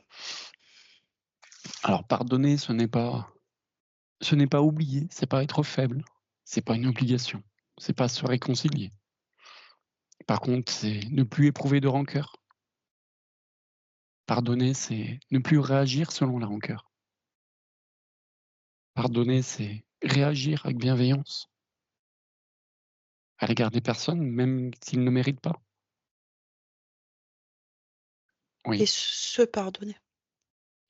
Speaker 1: Alors pardonner, ce n'est pas oublier, c'est pas être faible, c'est pas une obligation, c'est pas se réconcilier. Par contre, c'est ne plus éprouver de rancœur. Pardonner, c'est ne plus réagir selon la rancœur. Pardonner, c'est réagir avec bienveillance à l'égard des personnes, même s'ils ne méritent pas.
Speaker 2: et
Speaker 1: Oui,
Speaker 2: se pardonner.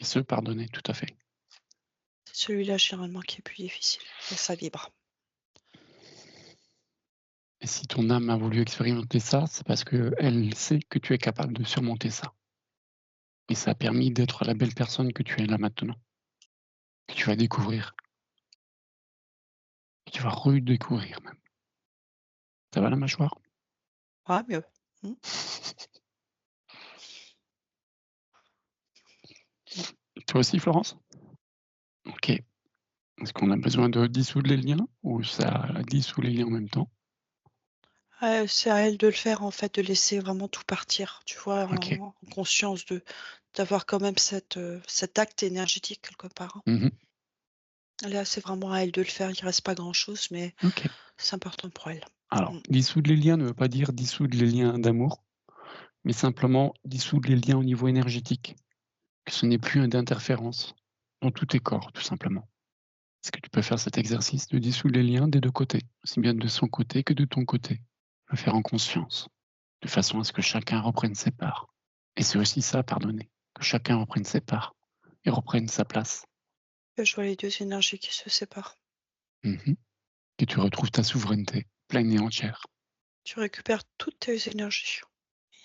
Speaker 1: et se pardonner, tout à fait.
Speaker 2: C'est celui-là généralement qui est plus difficile et ça vibre.
Speaker 1: Et si ton âme a voulu expérimenter ça, c'est parce qu'elle sait que tu es capable de surmonter ça. Et ça a permis d'être la belle personne que tu es là maintenant, que tu vas découvrir, que tu vas redécouvrir même. Ça va la mâchoire?
Speaker 2: Ah mieux. Mmh.
Speaker 1: Toi aussi, Florence? OK. Est-ce qu'on a besoin de dissoudre les liens ou ça dissout les liens en même temps?
Speaker 2: C'est à elle de le faire en fait, de laisser vraiment tout partir, tu vois?
Speaker 1: OK.
Speaker 2: En conscience d'avoir quand même cet acte énergétique quelque part, hein.
Speaker 1: Mmh.
Speaker 2: Là, c'est vraiment à elle de le faire, il reste pas grand-chose, mais
Speaker 1: OK.
Speaker 2: c'est important pour elle.
Speaker 1: Alors,
Speaker 2: Mmh.
Speaker 1: dissoudre les liens ne veut pas dire dissoudre les liens d'amour, mais simplement dissoudre les liens au niveau énergétique, que ce n'est plus d'interférence dans tous tes corps, tout simplement. Est-ce que tu peux faire cet exercice de dissoudre les liens des 2 côtés, aussi bien de son côté que de ton côté? Le faire en conscience, de façon à ce que chacun reprenne ses parts. Et c'est aussi ça, pardonner, que chacun reprenne ses parts et reprenne sa place.
Speaker 2: Je vois les 2 énergies qui se séparent.
Speaker 1: Mmh. Que tu retrouves ta souveraineté pleine et entière.
Speaker 2: Tu récupères toutes tes énergies.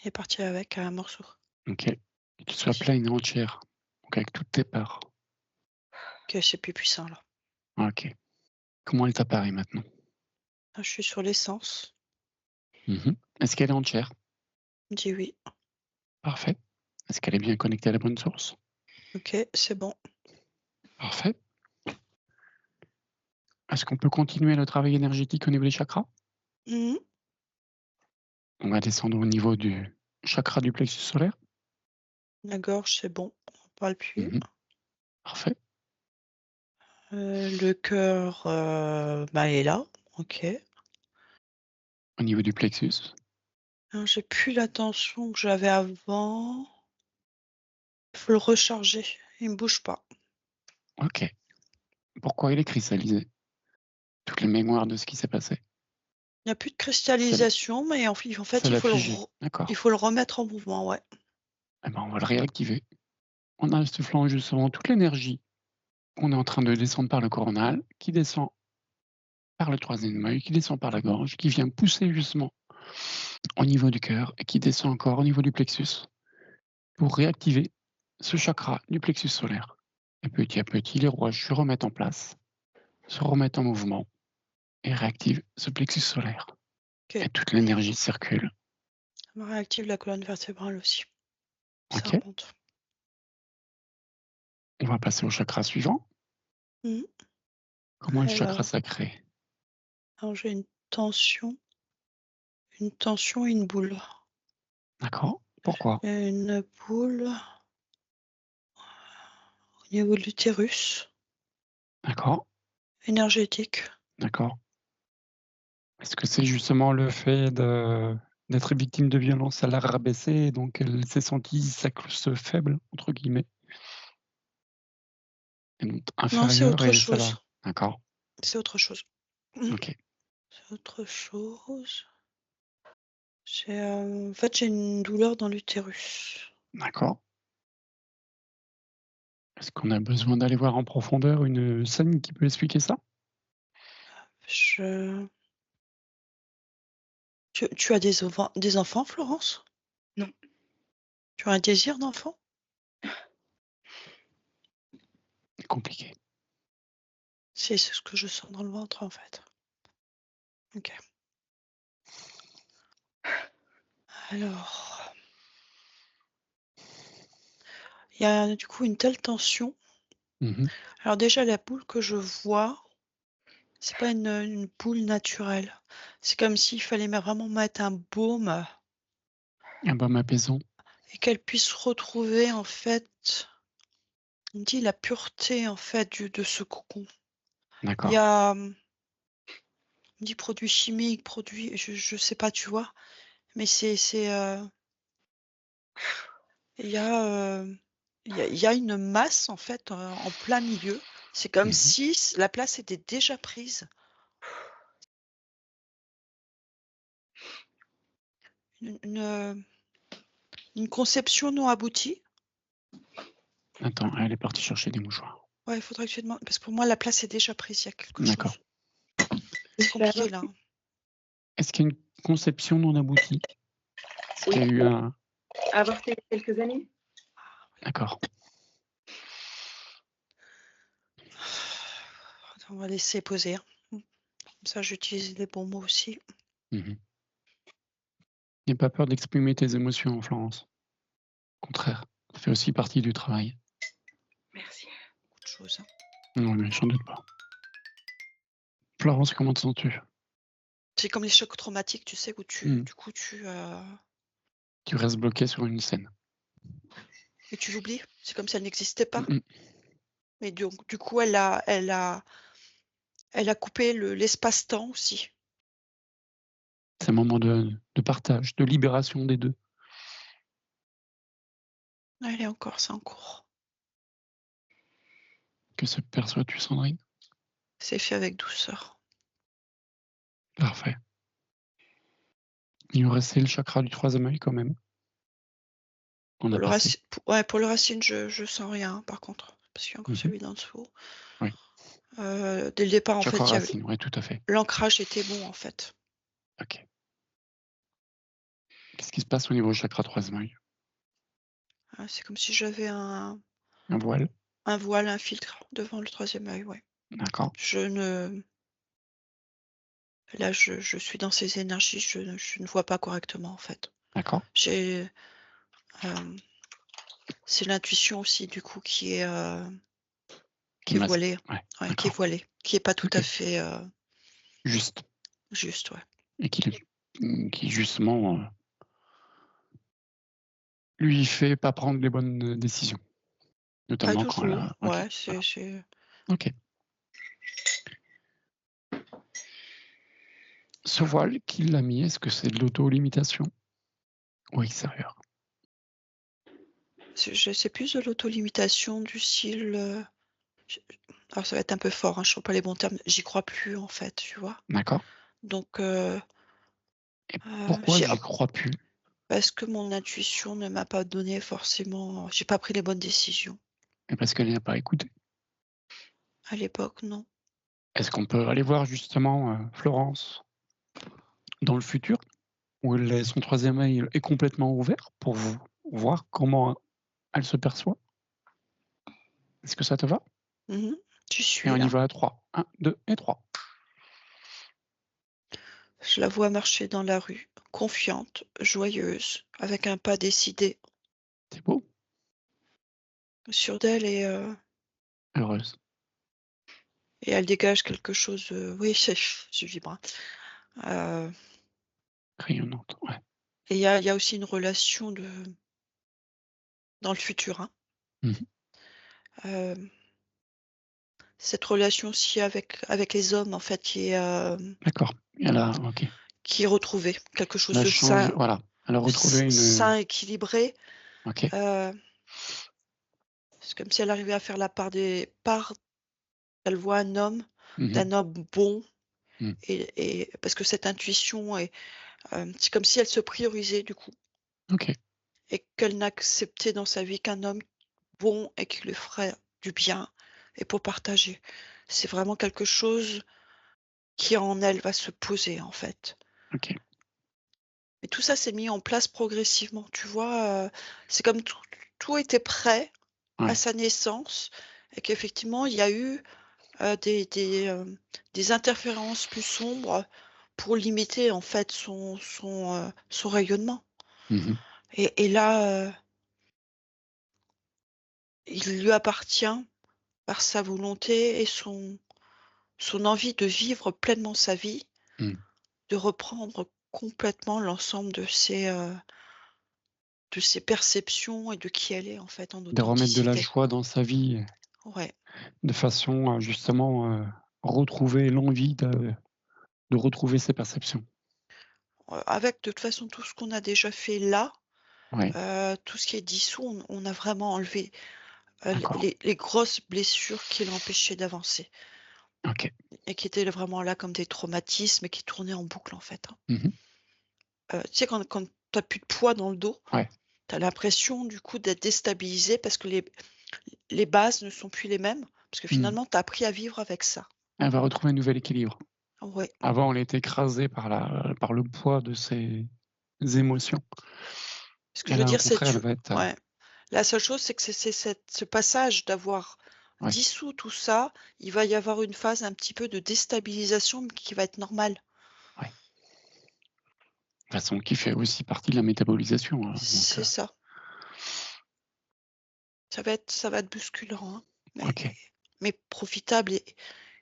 Speaker 2: Il est parti avec à un morceau.
Speaker 1: OK? Que tu sois pleine et entière, donc avec toutes tes parts.
Speaker 2: OK, c'est plus puissant là.
Speaker 1: OK. Comment elle t'apparaît maintenant?
Speaker 2: Là, je suis sur l'essence.
Speaker 1: Mmh. Est-ce qu'elle est entière?
Speaker 2: Dis oui.
Speaker 1: Parfait. Est-ce qu'elle est bien connectée à la bonne source?
Speaker 2: OK, c'est bon.
Speaker 1: Parfait. Est-ce qu'on peut continuer le travail énergétique au niveau des chakras?
Speaker 2: Mmh.
Speaker 1: On va descendre au niveau du chakra du plexus solaire.
Speaker 2: La gorge, c'est bon, on parle plus.
Speaker 1: Mmh. Parfait.
Speaker 2: Le cœur, bah, est là. OK.
Speaker 1: Au niveau du plexus.
Speaker 2: Alors j'ai plus la tension que j'avais avant. Faut le recharger. Il me bouge pas.
Speaker 1: OK. Pourquoi il est cristallisé? Toutes les mémoires de ce qui s'est passé.
Speaker 2: Il y a plus de
Speaker 1: Ça
Speaker 2: cristallisation, mais en fait,
Speaker 1: ça l'a figé.
Speaker 2: il
Speaker 1: D'accord.
Speaker 2: faut le remettre en mouvement, ouais.
Speaker 1: Eh ben, on va le réactiver. En insufflant justement toute l'énergie qu'on est en train de descendre par le coronal, qui descend par le troisième œil, qui descend par la gorge, qui vient pousser justement au niveau du cœur et qui descend encore au niveau du plexus pour réactiver ce chakra du plexus solaire. Et petit à petit, les rouages se remettent en place, se remettent en mouvement et réactivent ce plexus solaire.
Speaker 2: OK.
Speaker 1: Et toute l'énergie circule.
Speaker 2: Ça me réactive la colonne vertébrale aussi. Ça
Speaker 1: OK?
Speaker 2: remonte.
Speaker 1: On va passer au chakra suivant.
Speaker 2: Mmh.
Speaker 1: Comment est le chakra
Speaker 2: Alors
Speaker 1: sacré?
Speaker 2: alors j'ai une tension et une boule.
Speaker 1: D'accord. Pourquoi?
Speaker 2: Une boule au niveau de l'utérus,
Speaker 1: D'accord,
Speaker 2: énergétique.
Speaker 1: d'accord. Est-ce que c'est justement le fait d'être victime de violences à la rabaissée et donc elle s'est sentie «sacreuse faible» entre guillemets et donc
Speaker 2: Non, c'est
Speaker 1: inférieure
Speaker 2: autre
Speaker 1: et ça
Speaker 2: chose.
Speaker 1: l'a d'accord,
Speaker 2: C'est autre chose. Mmh.
Speaker 1: OK,
Speaker 2: C'est autre chose. En fait, j'ai une douleur dans l'utérus.
Speaker 1: d'accord. Est-ce qu'on a besoin d'aller voir en profondeur une scène qui peut expliquer ça?
Speaker 2: Je tu as des enfants, Florence?
Speaker 3: Non.
Speaker 2: Tu as un désir d'enfant?
Speaker 1: C'est compliqué.
Speaker 2: C'est ce que je sens dans le ventre, en fait. OK. Alors, il y a du coup une telle tension.
Speaker 1: Mmh.
Speaker 2: Alors déjà, la boule que je vois, c'est pas une boule naturelle. C'est comme s'il fallait vraiment mettre un baume
Speaker 1: Un baume apaisant,
Speaker 2: et qu'elle puisse retrouver, en fait, on dit la pureté, en fait, de ce cocon. Il y
Speaker 1: d'accord.
Speaker 2: a, on dit produits chimiques, produits, je sais pas, tu vois? Mais il y a, il y a une masse, en fait, en plein milieu. C'est comme
Speaker 1: Mmh.
Speaker 2: si la place était déjà prise. Une Une conception non aboutie?
Speaker 1: Attends, elle est partie chercher des mouchoirs.
Speaker 2: Ouais, il faudrait que tu demandes parce que pour moi, la place est déjà prise, il y a quelque
Speaker 1: D'accord.
Speaker 2: chose. C'est compliqué là, hein.
Speaker 1: Est-ce qu'il y a une conception non aboutie? Est-ce qu'il y a eu un...
Speaker 3: Avorté il y a quelques années.
Speaker 1: D'accord.
Speaker 2: Attends, on va laisser poser, hein. Comme ça, j'utilise les bons mots aussi.
Speaker 1: Mhm. N'aie pas peur d'exprimer tes émotions, Florence. Au contraire, ça fait aussi partie du travail.
Speaker 3: Merci.
Speaker 2: Beaucoup de choses, hein.
Speaker 1: Non, mais j'en doute pas. Florence, comment te sens-tu?
Speaker 2: C'est comme les chocs traumatiques, tu sais, où
Speaker 1: Mhm.
Speaker 2: du coup,
Speaker 1: Tu restes bloqué sur une scène.
Speaker 2: et tu l'oublies. C'est comme si elle n'existait pas.
Speaker 1: Mhm.
Speaker 2: Mais donc, du coup, elle a coupé l'espace-temps aussi.
Speaker 1: C'est un moment de partage, de libération des deux.
Speaker 2: Allez, encore, c'est en cours.
Speaker 1: Que se perçois-tu, Sandrine?
Speaker 2: C'est fait avec douceur.
Speaker 1: Parfait. Il nous restait le chakra du troisième œil quand même. On a passé.
Speaker 2: Pour le racine, je sens rien, par contre, parce qu'il y a encore
Speaker 1: Mhm.
Speaker 2: celui d'en dessous.
Speaker 1: Oui.
Speaker 2: Dès le départ, en fait,
Speaker 1: Chakra racine, oui, tout à fait.
Speaker 2: l'ancrage était bon, en fait.
Speaker 1: Ok. Qu'est-ce qui se passe au niveau du chakra troisième œil?
Speaker 2: C'est comme si j'avais un
Speaker 1: Un voile?
Speaker 2: un filtre devant le troisième œil, ouais.
Speaker 1: D'accord.
Speaker 2: Là, je suis dans ces énergies, je ne vois pas correctement, en fait.
Speaker 1: D'accord.
Speaker 2: J'ai, c'est l'intuition aussi, du coup, qui est
Speaker 1: Masque.
Speaker 2: voilée.
Speaker 1: Ouais.
Speaker 2: Ouais, qui est
Speaker 1: D'accord.
Speaker 2: voilée, qui est pas tout à
Speaker 1: Ok.
Speaker 2: fait
Speaker 1: Juste.
Speaker 2: juste, ouais.
Speaker 1: Et qui justement lui fait pas prendre les bonnes décisions.
Speaker 2: Pas
Speaker 1: Notamment quand elle
Speaker 2: toujours,
Speaker 1: a. Ok.
Speaker 2: ouais,
Speaker 1: Voilà.
Speaker 2: c'est
Speaker 1: Ok. Ce voile qu'il a mis, est-ce que c'est de l'auto-limitation ou extérieur?
Speaker 2: c'est plus de l'autolimitation du style, je alors ça va être un peu fort, hein, je trouve pas les bons termes, j'y crois plus, en fait, tu vois?
Speaker 1: D'accord.
Speaker 2: Donc
Speaker 1: Et pourquoi
Speaker 2: j'ai
Speaker 1: j'y crois plus?
Speaker 2: parce que mon intuition ne m'a pas donné forcément j'ai pas pris les bonnes décisions.
Speaker 1: Et parce qu'elle n'a pas écouté.
Speaker 2: À l'époque, non.
Speaker 1: Est-ce qu'on peut aller voir justement Florence dans le futur, où son troisième œil est complètement ouvert pour voir comment elle se perçoit? Est-ce que ça te va?
Speaker 2: Mmh. J'y
Speaker 1: Et
Speaker 2: suis
Speaker 1: on y
Speaker 2: là.
Speaker 1: va à 3. 1, 2 et 3.
Speaker 2: Je la vois marcher dans la rue, confiante, joyeuse, avec un pas décidé,
Speaker 1: C'est beau?
Speaker 2: sûre d'elle
Speaker 1: Heureuse.
Speaker 2: et elle dégage quelque chose, oui, je vibre, hein. Heu
Speaker 1: Rayonnante, ouais.
Speaker 2: et il y a aussi une relation dans le futur, hein.
Speaker 1: Mmh.
Speaker 2: Hem, cette relation aussi avec les hommes, en fait,
Speaker 1: D'accord. OK.
Speaker 2: qui est retrouvée. Quelque chose
Speaker 1: Elle a
Speaker 2: de
Speaker 1: changé,
Speaker 2: sain,
Speaker 1: voilà. Elle a retrouvé une.
Speaker 2: sain, équilibré.
Speaker 1: OK.
Speaker 2: Heu, c'est comme si elle arrivait à faire la part des parts. Elle voit un homme,
Speaker 1: Mmh.
Speaker 2: d'un homme bon
Speaker 1: Mmh.
Speaker 2: et parce que cette intuition c'est comme si elle se priorisait du coup
Speaker 1: OK.
Speaker 2: et qu'elle n'acceptait dans sa vie qu'un homme bon et qui lui ferait du bien et pour partager. C'est vraiment quelque chose qui en elle va se poser en fait.
Speaker 1: OK.
Speaker 2: Et tout ça s'est mis en place progressivement, tu vois? C'est comme tout était prêt à
Speaker 1: Ouais.
Speaker 2: sa naissance et qu'effectivement il y a eu, des interférences plus sombres pour limiter en fait son rayonnement
Speaker 1: Mmh.
Speaker 2: et là, il lui appartient par sa volonté et son envie de vivre pleinement sa vie,
Speaker 1: Mmh.
Speaker 2: de reprendre complètement l'ensemble de ses perceptions et de qui elle est en fait en
Speaker 1: De remettre de la
Speaker 2: authenticité.
Speaker 1: joie dans sa vie,
Speaker 2: Ouais,
Speaker 1: de façon à justement retrouver l'envie de retrouver ses perceptions.
Speaker 2: avec de toute façon tout ce qu'on a déjà fait là,
Speaker 1: Ouais.
Speaker 2: tout ce qui est dissous, on a vraiment enlevé,
Speaker 1: D'accord.
Speaker 2: les grosses blessures qui l'empêchaient d'avancer
Speaker 1: OK.
Speaker 2: et qui étaient vraiment là comme des traumatismes et qui tournaient en boucle en fait, hein.
Speaker 1: Mmh.
Speaker 2: Tu sais quand tu as plus de poids dans le dos,
Speaker 1: Ouais.
Speaker 2: Tu as l'impression du coup d'être déstabilisé parce que les bases ne sont plus les mêmes, parce que
Speaker 1: Mmh.
Speaker 2: finalement tu as appris à vivre avec ça.
Speaker 1: Elle va retrouver un nouvel équilibre.
Speaker 2: Ouais,
Speaker 1: Avant, elle était écrasée par le poids de ses émotions
Speaker 2: ce que
Speaker 1: et
Speaker 2: je veux
Speaker 1: là, au
Speaker 2: dire, c'est
Speaker 1: contraire, elle
Speaker 2: tu
Speaker 1: va être,
Speaker 2: ouais. La seule chose, c'est que c'est ce passage d'avoir
Speaker 1: ouais,
Speaker 2: dissous tout ça, il va y avoir une phase un petit peu de déstabilisation mais qui va être normale.
Speaker 1: ouais. De toute façon, qui fait aussi partie de la métabolisation, donc
Speaker 2: C'est ça. Ça va être bousculant, hein,
Speaker 1: OK.
Speaker 2: mais profitable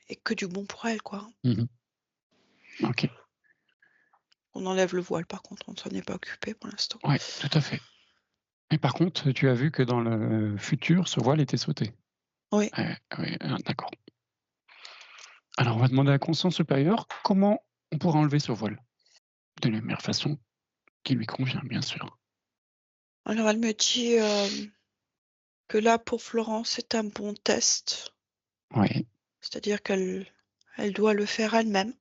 Speaker 2: et que du bon pour elle, quoi.
Speaker 1: Mmh. OK.
Speaker 2: On enlève le voile par contre, on ne s'en est pas occupé pour l'instant.
Speaker 1: Ouais, tout à fait. Et par contre, tu as vu que dans le futur, ce voile était sauté?
Speaker 2: Oui.
Speaker 1: Ouais, d'accord. Alors on va demander à la conscience supérieure comment on pourra enlever ce voile? De la meilleure façon qui lui convient, bien sûr.
Speaker 2: Alors elle me dit, que là pour Florence, c'est un bon test.
Speaker 1: Ouais,
Speaker 2: C'est-à-dire qu'elle doit le faire elle-même,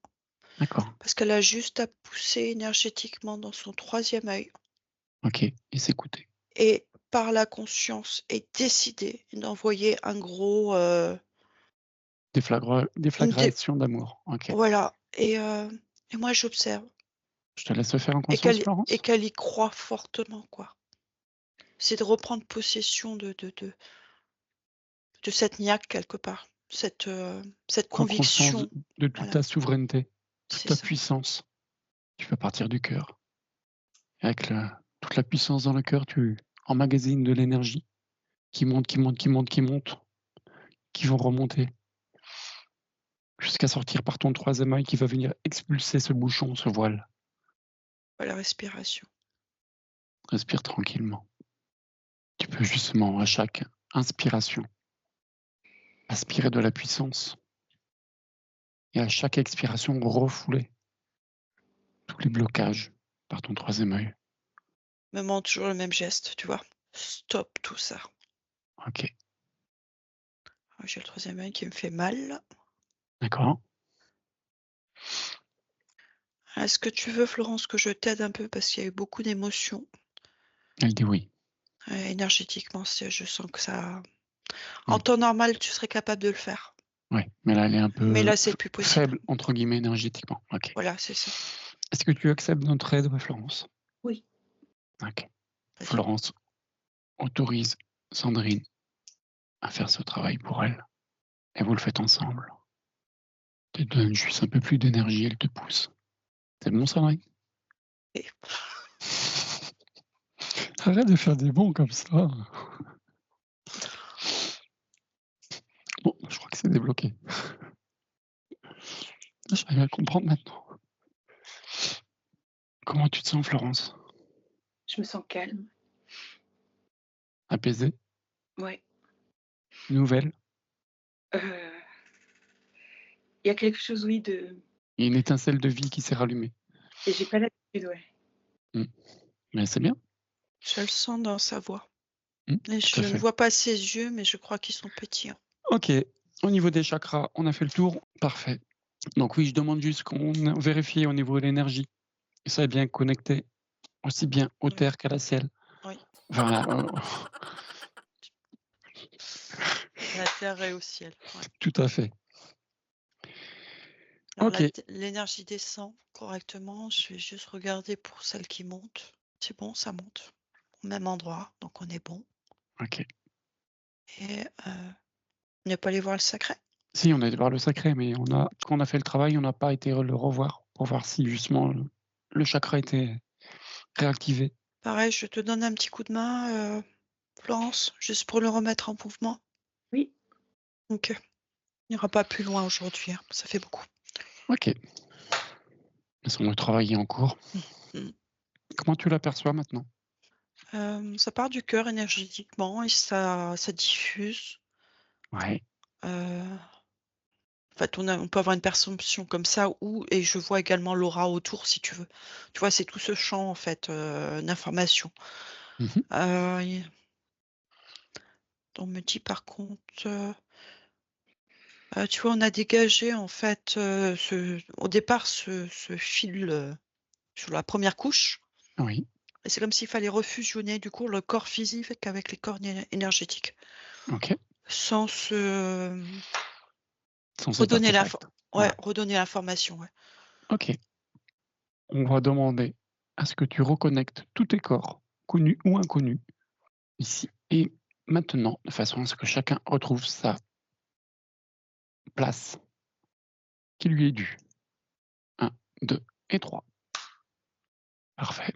Speaker 1: d'accord.
Speaker 2: parce qu'elle a juste à pousser énergétiquement dans son troisième œil
Speaker 1: OK, et s'écouter.
Speaker 2: et par la conscience et décider d'envoyer un gros, une dé
Speaker 1: Déflagration d'amour. OK.
Speaker 2: voilà et moi j'observe
Speaker 1: Je te laisse faire en
Speaker 2: et
Speaker 1: conscience,
Speaker 2: et
Speaker 1: Florence?
Speaker 2: qu'elle y croit fortement, quoi. C'est de reprendre possession de cette niaque quelque part, cette
Speaker 1: Prends conscience
Speaker 2: conviction.
Speaker 1: de toute
Speaker 2: Voilà,
Speaker 1: ta souveraineté, toute
Speaker 2: c'est
Speaker 1: ta
Speaker 2: ça.
Speaker 1: puissance. Tu peux partir du cœur. Avec toute la puissance dans le cœur, tu emmagasines de l'énergie qui monte, qui monte, qui monte, qui monte, qui vont remonter jusqu'à sortir par ton troisième œil qui va venir expulser ce bouchon, ce voile.
Speaker 2: La respiration.
Speaker 1: Respire tranquillement. Tu peux justement, à chaque inspiration, aspirer de la puissance et à chaque expiration, refouler tous les blocages par ton troisième œil.
Speaker 2: Maman, toujours le même geste, tu vois? Stop tout ça.
Speaker 1: OK,
Speaker 2: Ah, j'ai le troisième œil qui me fait mal.
Speaker 1: d'accord.
Speaker 2: Est-ce que tu veux, Florence, que je t'aide un peu parce qu'il y a eu beaucoup d'émotions?
Speaker 1: Elle dit oui.
Speaker 2: Énergétiquement, je sens que ça en
Speaker 1: Mmh.
Speaker 2: temps normal, tu serais capable de le faire,
Speaker 1: Ouais, mais là, elle est un
Speaker 2: mais
Speaker 1: peu
Speaker 2: là, c'est plus possible.
Speaker 1: «faible» entre guillemets énergétiquement. OK.
Speaker 2: Voilà, c'est ça.
Speaker 1: Est-ce que tu acceptes notre aide, Florence?
Speaker 3: Oui.
Speaker 1: OK.
Speaker 2: Vas-y.
Speaker 1: Florence autorise Sandrine à faire ce travail pour elle et vous le faites ensemble. Elle te donne juste un peu plus d'énergie, elle te pousse. C'est bon, Sandrine?
Speaker 2: Et
Speaker 1: Arrête de faire des bons comme ça. Bon, je crois que c'est débloqué. J'arrive à comprendre maintenant. Comment tu te sens, Florence?
Speaker 3: Je me sens calme.
Speaker 1: Apaisée?
Speaker 3: Ouais.
Speaker 1: Nouvelle?
Speaker 3: Heu, il y a quelque chose, oui,
Speaker 1: Il y a une étincelle de vie qui s'est rallumée.
Speaker 3: et j'ai pas l'habitude, ouais.
Speaker 1: Mmh. Mais c'est bien.
Speaker 2: je le sens dans sa voix
Speaker 1: Mmh,
Speaker 2: et
Speaker 1: tout à
Speaker 2: je ne
Speaker 1: fait.
Speaker 2: vois pas ses yeux, mais je crois qu'ils sont petits, hein.
Speaker 1: OK. Au niveau des chakras, on a fait le tour. Parfait. Donc oui, je demande juste qu'on vérifie au niveau de l'énergie, que ça est bien connecté, aussi bien au
Speaker 2: Oui,
Speaker 1: terre qu'à la ciel.
Speaker 2: oui,
Speaker 1: Voilà,
Speaker 2: à la terre et au ciel, ouais.
Speaker 1: tout à fait.
Speaker 2: Alors
Speaker 1: OK,
Speaker 2: l'énergie descend correctement, je vais juste regarder pour celle qui monte. C'est bon, ça monte au même endroit, donc on est bon
Speaker 1: OK.
Speaker 2: et on n'est pas allé voir le sacré?
Speaker 1: Si, on a été voir le sacré, mais quand on a fait le travail, on n'a pas été le revoir pour voir si justement le chakra était réactivé.
Speaker 2: Pareil, je te donne un petit coup de main, Florence, juste pour le remettre en mouvement?
Speaker 3: Oui.
Speaker 2: OK. On n'ira pas plus loin aujourd'hui, hein, ça fait beaucoup.
Speaker 1: OK. De toute façon, le travail est en cours.
Speaker 2: Mmh.
Speaker 1: Comment tu l'aperçois maintenant?
Speaker 2: Ça part du cœur énergétiquement et ça diffuse.
Speaker 1: Ouais.
Speaker 2: En fait, on peut avoir une perception comme ça ou et je vois également l'aura autour si tu veux. Tu vois, c'est tout ce champ en fait, d'informations.
Speaker 1: Mmh.
Speaker 2: Et on me dit par contre, tu vois, on a dégagé en fait, au départ ce fil, sur la première couche.
Speaker 1: Oui.
Speaker 2: Et c'est comme s'il fallait refusionner du coup le corps physique avec les corps énergétiques.
Speaker 1: OK.
Speaker 2: Sans se
Speaker 1: Sans cet
Speaker 2: redonner l'info
Speaker 1: artefact.
Speaker 2: ouais,
Speaker 1: Ouais.
Speaker 2: redonner l'information, ouais.
Speaker 1: OK. On va demander à ce que tu reconnectes tous tes corps, connus ou inconnus, ici et maintenant, de façon à ce que chacun retrouve sa place qui lui est due. 1, 2 et 3. Parfait.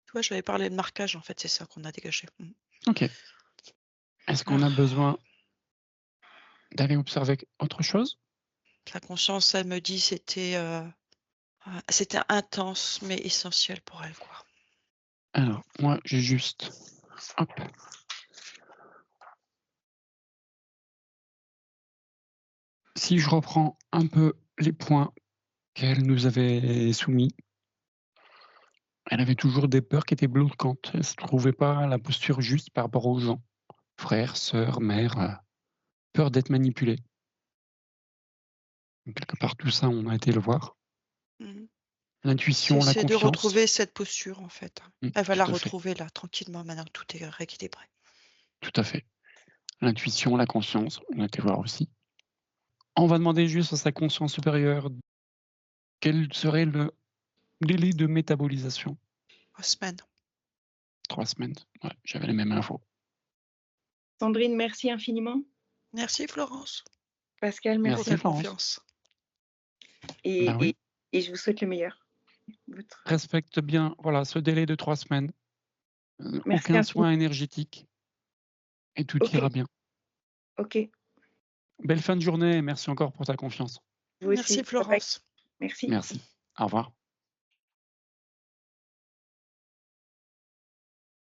Speaker 2: Tu vois, j'avais parlé de marquage en fait, c'est ça qu'on a dégagé.
Speaker 1: OK. Est-ce qu'on a besoin d'aller observer autre chose?
Speaker 2: La conscience, elle me dit c'était intense mais essentiel pour elle, quoi.
Speaker 1: Alors, moi, j'ai juste hop. Si je reprends un peu les points qu'elle nous avait soumis, elle avait toujours des peurs qui étaient bloquantes. Elle se trouvait pas la posture juste par rapport aux gens, frères, sœurs, mères, peur d'être manipulée. Donc quelque part, tout ça, on a été le voir.
Speaker 2: Mmh.
Speaker 1: L'intuition, la
Speaker 2: C'est de
Speaker 1: confiance.
Speaker 2: retrouver cette posture en fait. Elle va
Speaker 1: Tout
Speaker 2: la
Speaker 1: à fait,
Speaker 2: retrouver là, tranquillement, maintenant que tout est rééquilibré.
Speaker 1: tout à fait. L'intuition, la conscience, on a été voir aussi. On va demander juste à sa conscience supérieure quel serait le délai de métabolisation.
Speaker 2: 3 semaines.
Speaker 1: 3 semaines. Ouais, j'avais les mêmes infos.
Speaker 3: Sandrine, merci infiniment.
Speaker 2: Merci Florence
Speaker 3: Pascal,
Speaker 2: pour
Speaker 1: Merci
Speaker 3: merci.
Speaker 2: ta
Speaker 1: Florence.
Speaker 2: confiance.
Speaker 3: Et,
Speaker 1: Ben oui.
Speaker 3: et je vous souhaite le meilleur.
Speaker 1: Respecte bien, voilà, ce délai de 3 semaines.
Speaker 3: Merci
Speaker 1: Aucun
Speaker 3: infiniment.
Speaker 1: soin énergétique et tout
Speaker 3: Ok,
Speaker 1: ira bien.
Speaker 3: ok.
Speaker 1: Belle fin de journée et merci encore pour ta confiance.
Speaker 3: Vous
Speaker 2: Merci
Speaker 3: aussi. Bye bye.
Speaker 2: Florence.
Speaker 3: Merci.
Speaker 1: Merci. Au revoir.